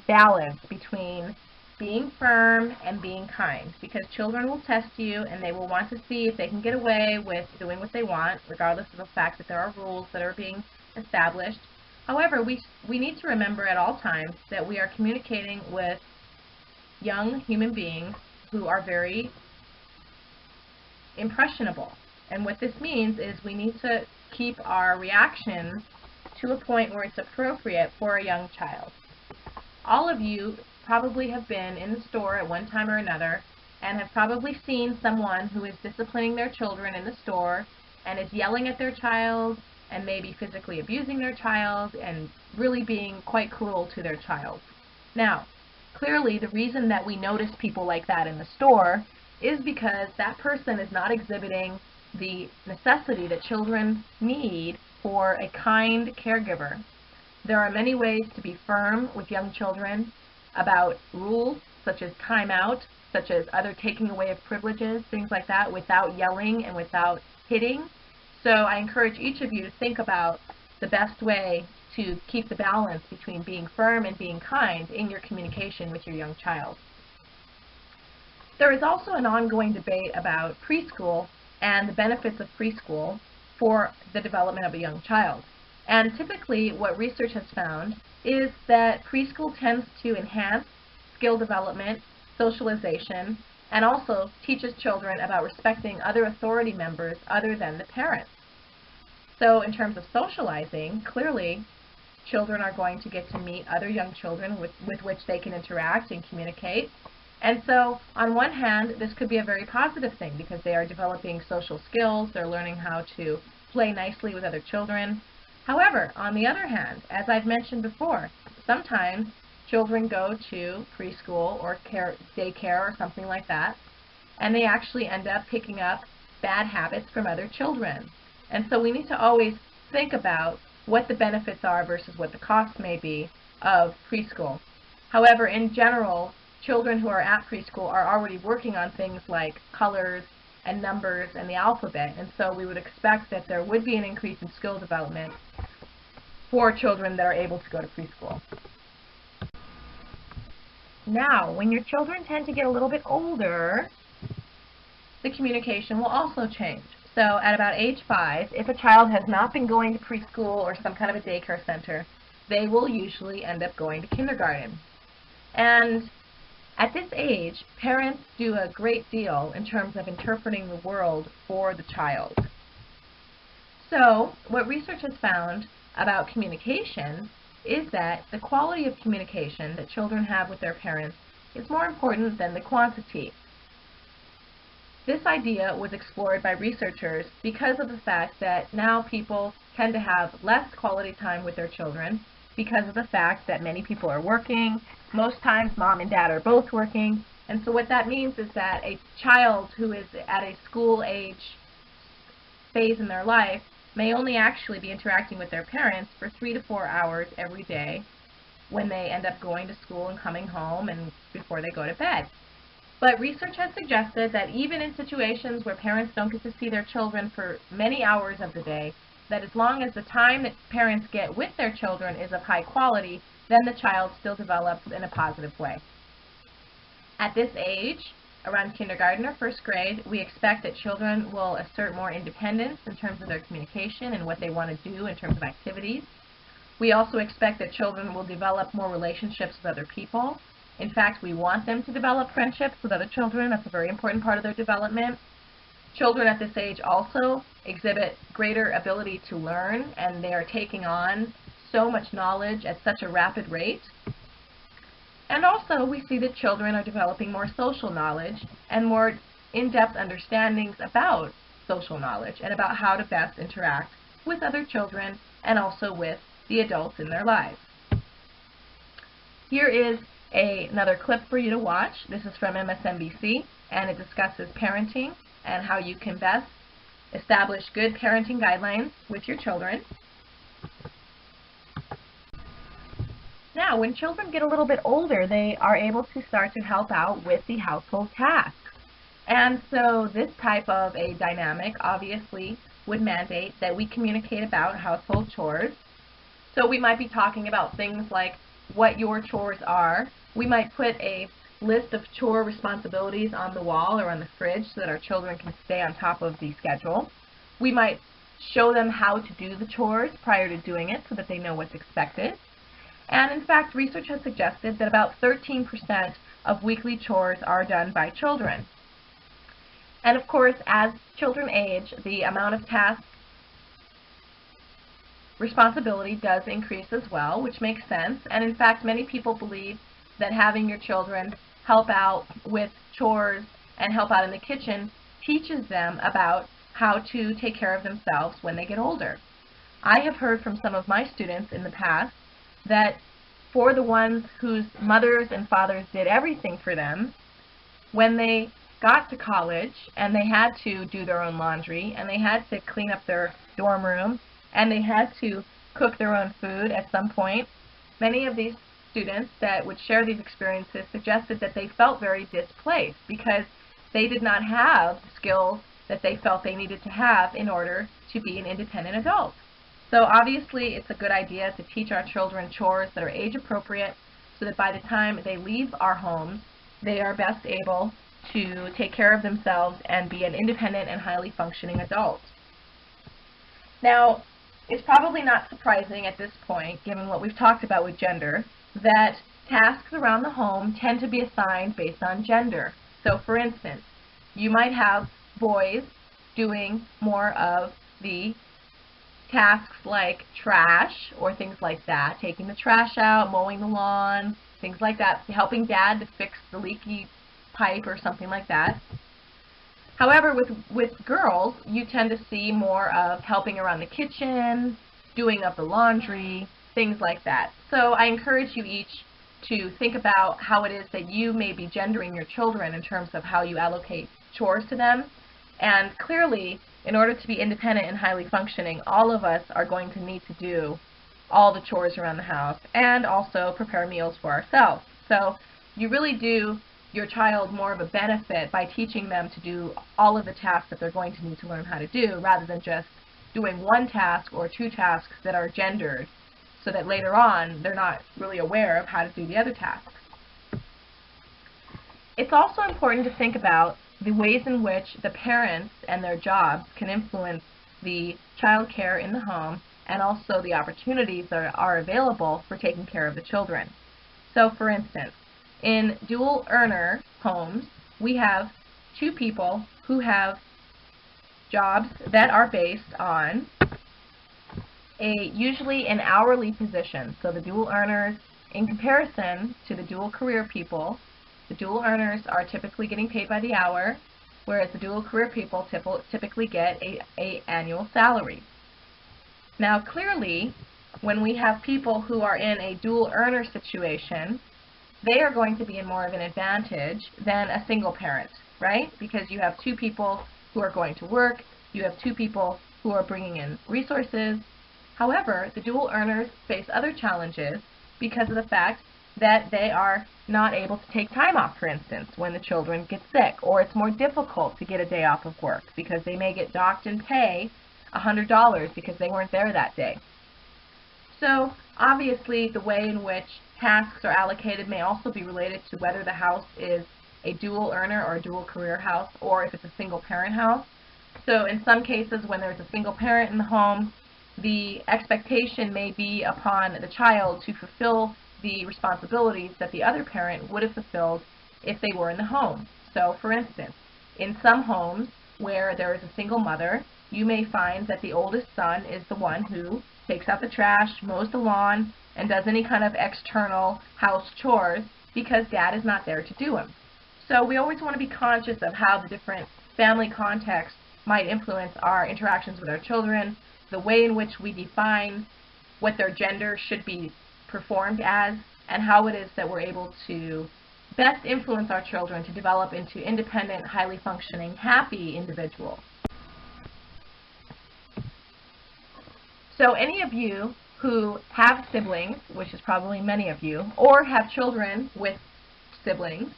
balance between being firm and being kind, because children will test you and they will want to see if they can get away with doing what they want, regardless of the fact that there are rules that are being established. However, we need to remember at all times that we are communicating with young human beings who are very impressionable. And what this means is we need to keep our reactions to a point where it's appropriate for a young child. All of you probably have been in the store at one time or another and have probably seen someone who is disciplining their children in the store and is yelling at their child and maybe physically abusing their child and really being quite cruel to their child. Now, clearly the reason that we notice people like that in the store is because that person is not exhibiting the necessity that children need for a kind caregiver. There are many ways to be firm with young children about rules, such as timeout, such as other taking away of privileges, things like that, without yelling and without hitting. So I encourage each of you to think about the best way to keep the balance between being firm and being kind in your communication with your young child. There is also an ongoing debate about preschool and the benefits of preschool for the development of a young child. And typically what research has found is that preschool tends to enhance skill development, socialization, and also teaches children about respecting other authority members other than the parents. So in terms of socializing, clearly children are going to get to meet other young children with which they can interact and communicate. And so, on one hand, this could be a very positive thing because they are developing social skills, they're learning how to play nicely with other children. However, on the other hand, as I've mentioned before, sometimes children go to preschool or daycare or something like that, and they actually end up picking up bad habits from other children. And so we need to always think about what the benefits are versus what the costs may be of preschool. However, in general, children who are at preschool are already working on things like colors and numbers and the alphabet, and so we would expect that there would be an increase in skill development for children that are able to go to preschool. Now, when your children tend to get a little bit older, the communication will also change. So at about age 5, if a child has not been going to preschool or some kind of a daycare center, they will usually end up going to kindergarten. And at this age, parents do a great deal in terms of interpreting the world for the child. So what research has found about communication is that the quality of communication that children have with their parents is more important than the quantity. This idea was explored by researchers because of the fact that now people tend to have less quality time with their children because of the fact that many people are working. Most times mom and dad are both working, and so what that means is that a child who is at a school age phase in their life may only actually be interacting with their parents for 3 to 4 hours every day when they end up going to school and coming home and before they go to bed. But research has suggested that even in situations where parents don't get to see their children for many hours of the day, that as long as the time that parents get with their children is of high quality, then the child still develops in a positive way. At this age, around kindergarten or first grade, we expect that children will assert more independence in terms of their communication and what they want to do in terms of activities. We also expect that children will develop more relationships with other people. In fact, we want them to develop friendships with other children. That's a very important part of their development. Children at this age also exhibit greater ability to learn, and they are taking on so much knowledge at such a rapid rate. And also, we see that children are developing more social knowledge and more in-depth understandings about social knowledge and about how to best interact with other children and also with the adults in their lives. Here is another clip for you to watch. This is from MSNBC, and it discusses parenting and how you can best establish good parenting guidelines with your children. Now, when children get a little bit older, they are able to start to help out with the household tasks. And so this type of a dynamic obviously would mandate that we communicate about household chores. So we might be talking about things like what your chores are. We might put a list of chore responsibilities on the wall or on the fridge so that our children can stay on top of the schedule. We might show them how to do the chores prior to doing it so that they know what's expected. And in fact, research has suggested that about 13% of weekly chores are done by children. And of course, as children age, the amount of task responsibility does increase as well, which makes sense. And in fact, many people believe that having your children help out with chores and help out in the kitchen teaches them about how to take care of themselves when they get older. I have heard from some of my students in the past that for the ones whose mothers and fathers did everything for them, when they got to college and they had to do their own laundry and they had to clean up their dorm room and they had to cook their own food at some point, many of these students that would share these experiences suggested that they felt very displaced because they did not have the skills that they felt they needed to have in order to be an independent adult. So obviously it's a good idea to teach our children chores that are age appropriate so that by the time they leave our homes, they are best able to take care of themselves and be an independent and highly functioning adult. Now, it's probably not surprising at this point, given what we've talked about with gender, that tasks around the home tend to be assigned based on gender. So for instance, you might have boys doing more of the tasks like trash or things like that, taking the trash out, mowing the lawn, things like that, helping dad to fix the leaky pipe or something like that. However, with girls, you tend to see more of helping around the kitchen, doing up the laundry, things like that. So I encourage you each to think about how it is that you may be gendering your children in terms of how you allocate chores to them. And clearly, in order to be independent and highly functioning, all of us are going to need to do all the chores around the house and also prepare meals for ourselves. So you really do your child more of a benefit by teaching them to do all of the tasks that they're going to need to learn how to do, rather than just doing one task or two tasks that are gendered, so that later on they're not really aware of how to do the other tasks. It's also important to think about the ways in which the parents and their jobs can influence the child care in the home, and also the opportunities that are available for taking care of the children. So, for instance, in dual earner homes, we have two people who have jobs that are based on usually an hourly position. So the dual earners, in comparison to the dual career people, the dual earners are typically getting paid by the hour, whereas the dual career people typically get a annual salary. Now, clearly, when we have people who are in a dual earner situation, they are going to be in more of an advantage than a single parent, right? Because you have two people who are going to work, you have two people who are bringing in resources. However, the dual earners face other challenges because of the fact that they are not able to take time off, for instance, when the children get sick, or it's more difficult to get a day off of work because they may get docked in pay $100 because they weren't there that day. So, obviously, the way in which tasks are allocated may also be related to whether the house is a dual earner or a dual career house, or if it's a single parent house. So in some cases, when there's a single parent in the home, the expectation may be upon the child to fulfill the responsibilities that the other parent would have fulfilled if they were in the home. So, for instance, in some homes where there is a single mother, you may find that the oldest son is the one who takes out the trash, mows the lawn, and does any kind of external house chores because dad is not there to do them. So we always want to be conscious of how the different family contexts might influence our interactions with our children, the way in which we define what their gender should be performed as, and how it is that we're able to best influence our children to develop into independent, highly functioning, happy individuals. So any of you who have siblings, which is probably many of you, or have children with siblings,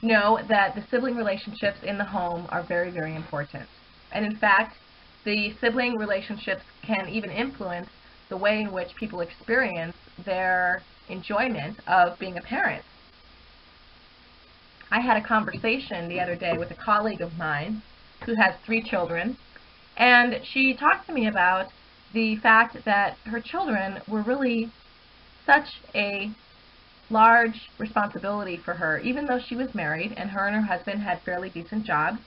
know that the sibling relationships in the home are very, very important. And in fact, the sibling relationships can even influence the way in which people experience their enjoyment of being a parent. I had a conversation the other day with a colleague of mine who has 3 children, and she talked to me about the fact that her children were really such a large responsibility for her, even though she was married and her husband had fairly decent jobs.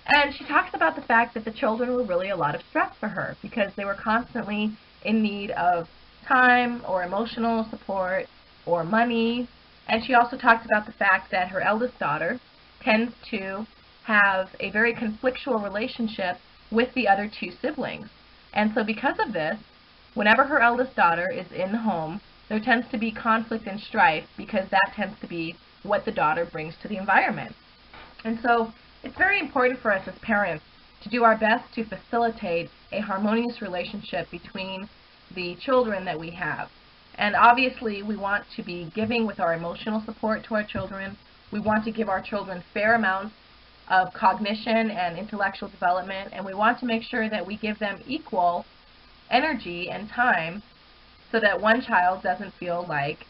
And she talks about the fact that the children were really a lot of stress for her because they were constantly in need of time or emotional support or money. And she also talked about the fact that her eldest daughter tends to have a very conflictual relationship with the other 2 siblings. And so because of this, whenever her eldest daughter is in the home, there tends to be conflict and strife because that tends to be what the daughter brings to the environment. And so it's very important for us as parents to do our best to facilitate a harmonious relationship between the children that we have. And obviously we want to be giving with our emotional support to our children. We want to give our children fair amounts of cognition and intellectual development, and we want to make sure that we give them equal energy and time so that one child doesn't feel like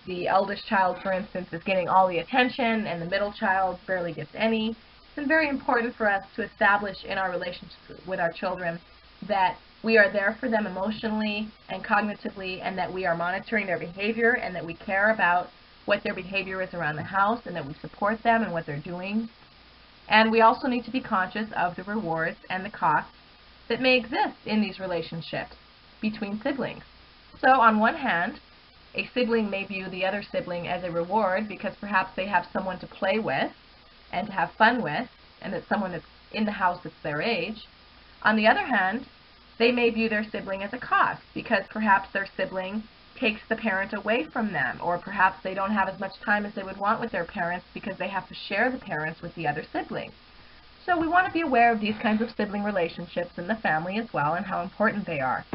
the eldest child, for instance, is getting all the attention and the middle child barely gets any. It's been very important for us to establish in our relationships with our children that we are there for them emotionally and cognitively, and that we are monitoring their behavior, and that we care about what their behavior is around the house, and that we support them and what they're doing. And we also need to be conscious of the rewards and the costs that may exist in these relationships between siblings. So on one hand, a sibling may view the other sibling as a reward because perhaps they have someone to play with and to have fun with, and it's someone that's in the house that's their age. On the other hand, they may view their sibling as a cost because perhaps their sibling takes the parent away from them, or perhaps they don't have as much time as they would want with their parents because they have to share the parents with the other sibling. So we want to be aware of these kinds of sibling relationships in the family as well and how important they are.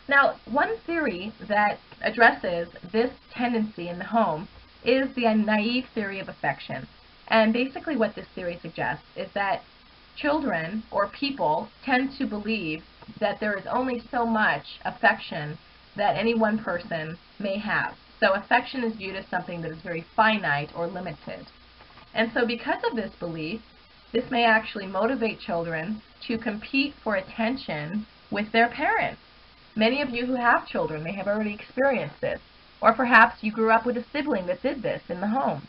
Now, one theory that addresses this tendency in the home is the naive theory of affection. And basically what this theory suggests is that children or people tend to believe that there is only so much affection that any one person may have. So affection is viewed as something that is very finite or limited. And so because of this belief, this may actually motivate children to compete for attention with their parents. Many of you who have children may have already experienced this, or perhaps you grew up with a sibling that did this in the home.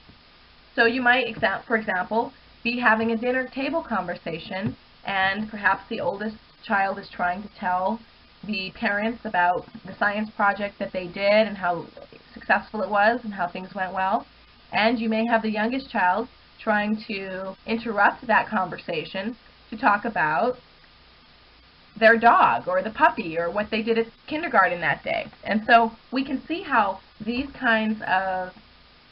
So you might, for example, be having a dinner table conversation, and perhaps the oldest child is trying to tell the parents about the science project that they did and how successful it was and how things went well. And you may have the youngest child trying to interrupt that conversation to talk about their dog or the puppy or what they did at kindergarten that day. And so we can see how these kinds of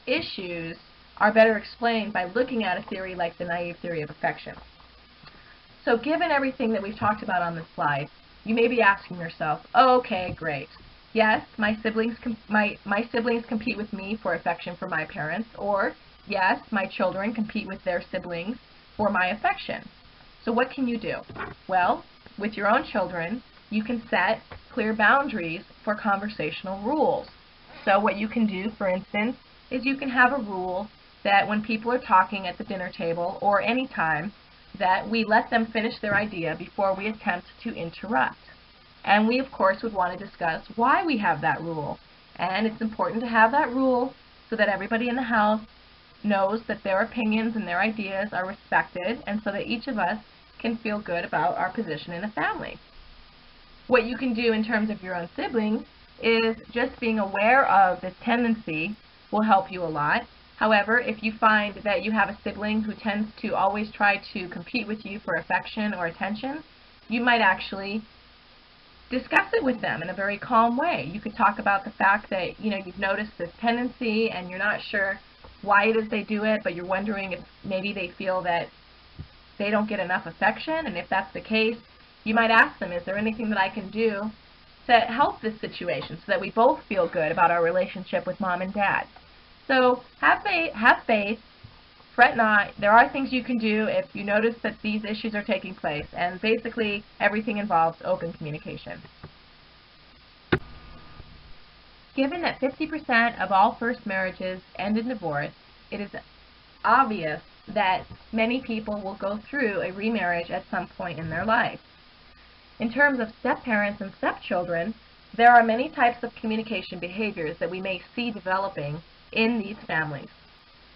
issues are better explained by looking at a theory like the naive theory of affection. So given everything that we've talked about on this slide, you may be asking yourself, oh, okay, great. Yes, my siblings compete with me for affection for my parents, or yes, my children compete with their siblings for my affection. So what can you do? Well, with your own children, you can set clear boundaries for conversational rules. So what you can do, for instance, is you can have a rule that when people are talking at the dinner table or any time, that we let them finish their idea before we attempt to interrupt. And we, of course, would want to discuss why we have that rule. And it's important to have that rule so that everybody in the house knows that their opinions and their ideas are respected, and so that each of us can feel good about our position in the family. What you can do in terms of your own siblings is just being aware of this tendency will help you a lot. However, if you find that you have a sibling who tends to always try to compete with you for affection or attention, you might actually discuss it with them in a very calm way. You could talk about the fact that you've noticed this tendency and you're not sure why it is they do it, but you're wondering if maybe they feel that they don't get enough affection, and if that's the case, you might ask them, is there anything that I can do to help this situation so that we both feel good about our relationship with mom and dad? So have faith, fret not. There are things you can do if you notice that these issues are taking place, and basically everything involves open communication. Given that 50% of all first marriages end in divorce, it is obvious that many people will go through a remarriage at some point in their life. In terms of step-parents and stepchildren, there are many types of communication behaviors that we may see developing in these families.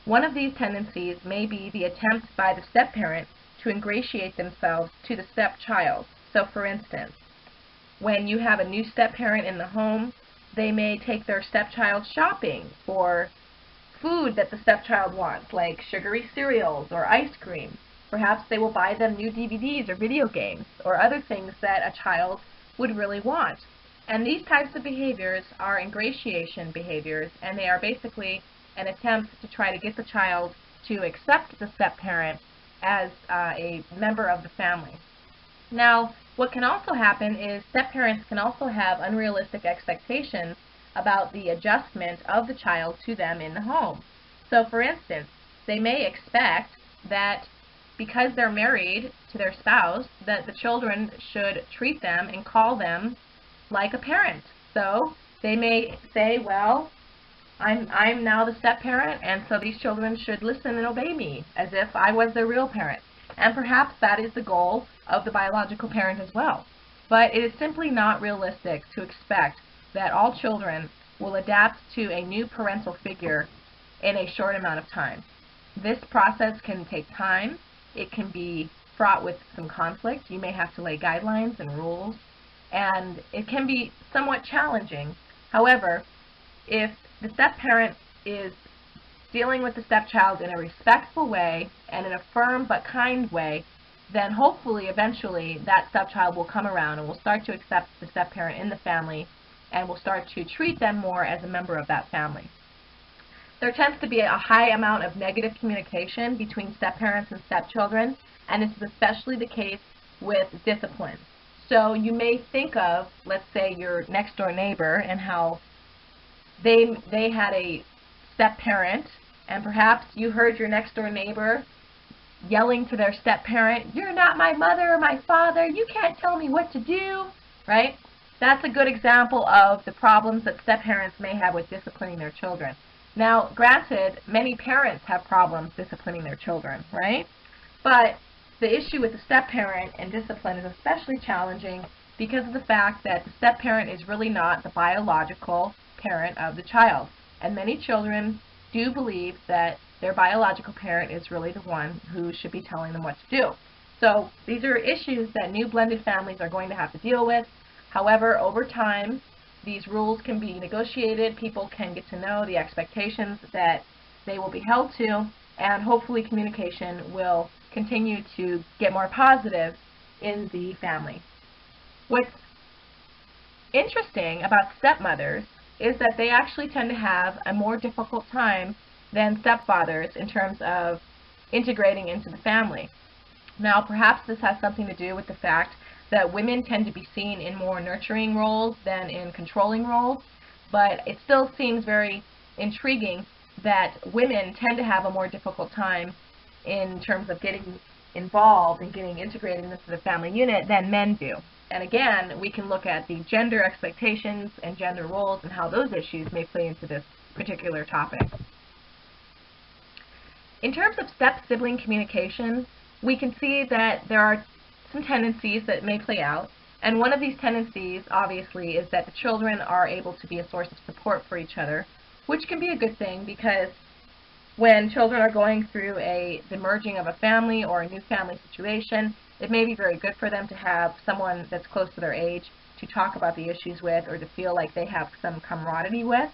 One of these tendencies may be the attempt by the step-parent to ingratiate themselves to the stepchild. So for instance, when you have a new step-parent in the home, they may take their stepchild shopping for food that the stepchild wants, like sugary cereals or ice cream. Perhaps they will buy them new DVDs or video games or other things that a child would really want. And these types of behaviors are ingratiation behaviors, and they are basically an attempt to try to get the child to accept the step-parent as a member of the family. Now, what can also happen is step-parents can also have unrealistic expectations about the adjustment of the child to them in the home. So for instance, they may expect that because they're married to their spouse, that the children should treat them and call them like a parent. So they may say, well, I'm now the step-parent, and so these children should listen and obey me as if I was their real parent. And perhaps that is the goal of the biological parent as well. But it is simply not realistic to expect that all children will adapt to a new parental figure in a short amount of time. This process can take time. It can be fraught with some conflict. You may have to lay guidelines and rules, and it can be somewhat challenging. However, if the step-parent is dealing with the stepchild in a respectful way and in a firm but kind way, then hopefully eventually that stepchild will come around and will start to accept the step-parent in the family and will start to treat them more as a member of that family. There tends to be a high amount of negative communication between step-parents and stepchildren, and this is especially the case with discipline. So you may think of, let's say, your next door neighbor and how they had a step-parent, and perhaps you heard your next door neighbor yelling to their step-parent, "You're not my mother or my father, you can't tell me what to do," right? That's a good example of the problems that step-parents may have with disciplining their children. Now, granted, many parents have problems disciplining their children, right? But the issue with the step-parent and discipline is especially challenging because of the fact that the step-parent is really not the biological parent of the child. And many children do believe that their biological parent is really the one who should be telling them what to do. So these are issues that new blended families are going to have to deal with. However, over time, these rules can be negotiated, people can get to know the expectations that they will be held to, and hopefully communication will continue to get more positive in the family. What's interesting about stepmothers is that they actually tend to have a more difficult time than stepfathers in terms of integrating into the family. Now, perhaps this has something to do with the fact that women tend to be seen in more nurturing roles than in controlling roles, but it still seems very intriguing that women tend to have a more difficult time in terms of getting involved and getting integrated into the family unit than men do. And again, we can look at the gender expectations and gender roles and how those issues may play into this particular topic. In terms of step-sibling communication, we can see that there are some tendencies that may play out, and one of these tendencies, obviously, is that the children are able to be a source of support for each other, which can be a good thing because when children are going through the merging of a family or a new family situation, it may be very good for them to have someone that's close to their age to talk about the issues with or to feel like they have some camaraderie with.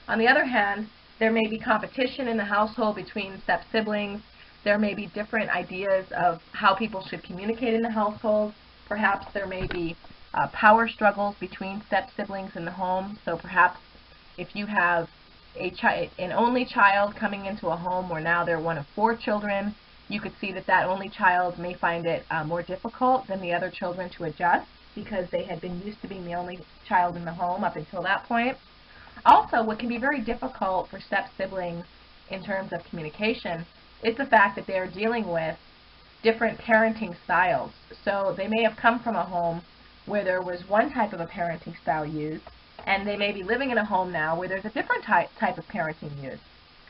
On the other hand, there may be competition in the household between step-siblings. There may be different ideas of how people should communicate in the household. Perhaps there may be power struggles between step-siblings in the home. So perhaps if you have an only child coming into a home where now they're one of 4 children, you could see that that only child may find it more difficult than the other children to adjust because they had been used to being the only child in the home up until that point. Also, what can be very difficult for step-siblings in terms of communication is the fact that they are dealing with different parenting styles. So they may have come from a home where there was one type of a parenting style used, and they may be living in a home now where there's a different type of parenting used.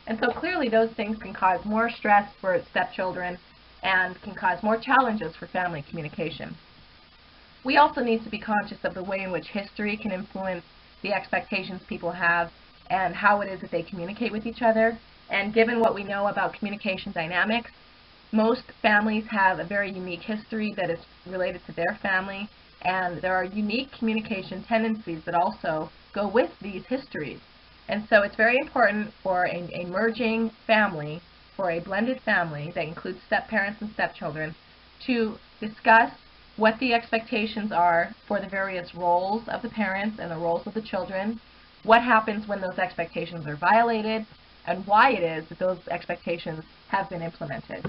And so clearly those things can cause more stress for stepchildren and can cause more challenges for family communication. We also need to be conscious of the way in which history can influence the expectations people have and how it is that they communicate with each other. And given what we know about communication dynamics, most families have a very unique history that is related to their family, and there are unique communication tendencies that also go with these histories. And so it's very important for a merging family, for a blended family that includes step-parents and stepchildren, to discuss what the expectations are for the various roles of the parents and the roles of the children, what happens when those expectations are violated, and why it is that those expectations have been implemented.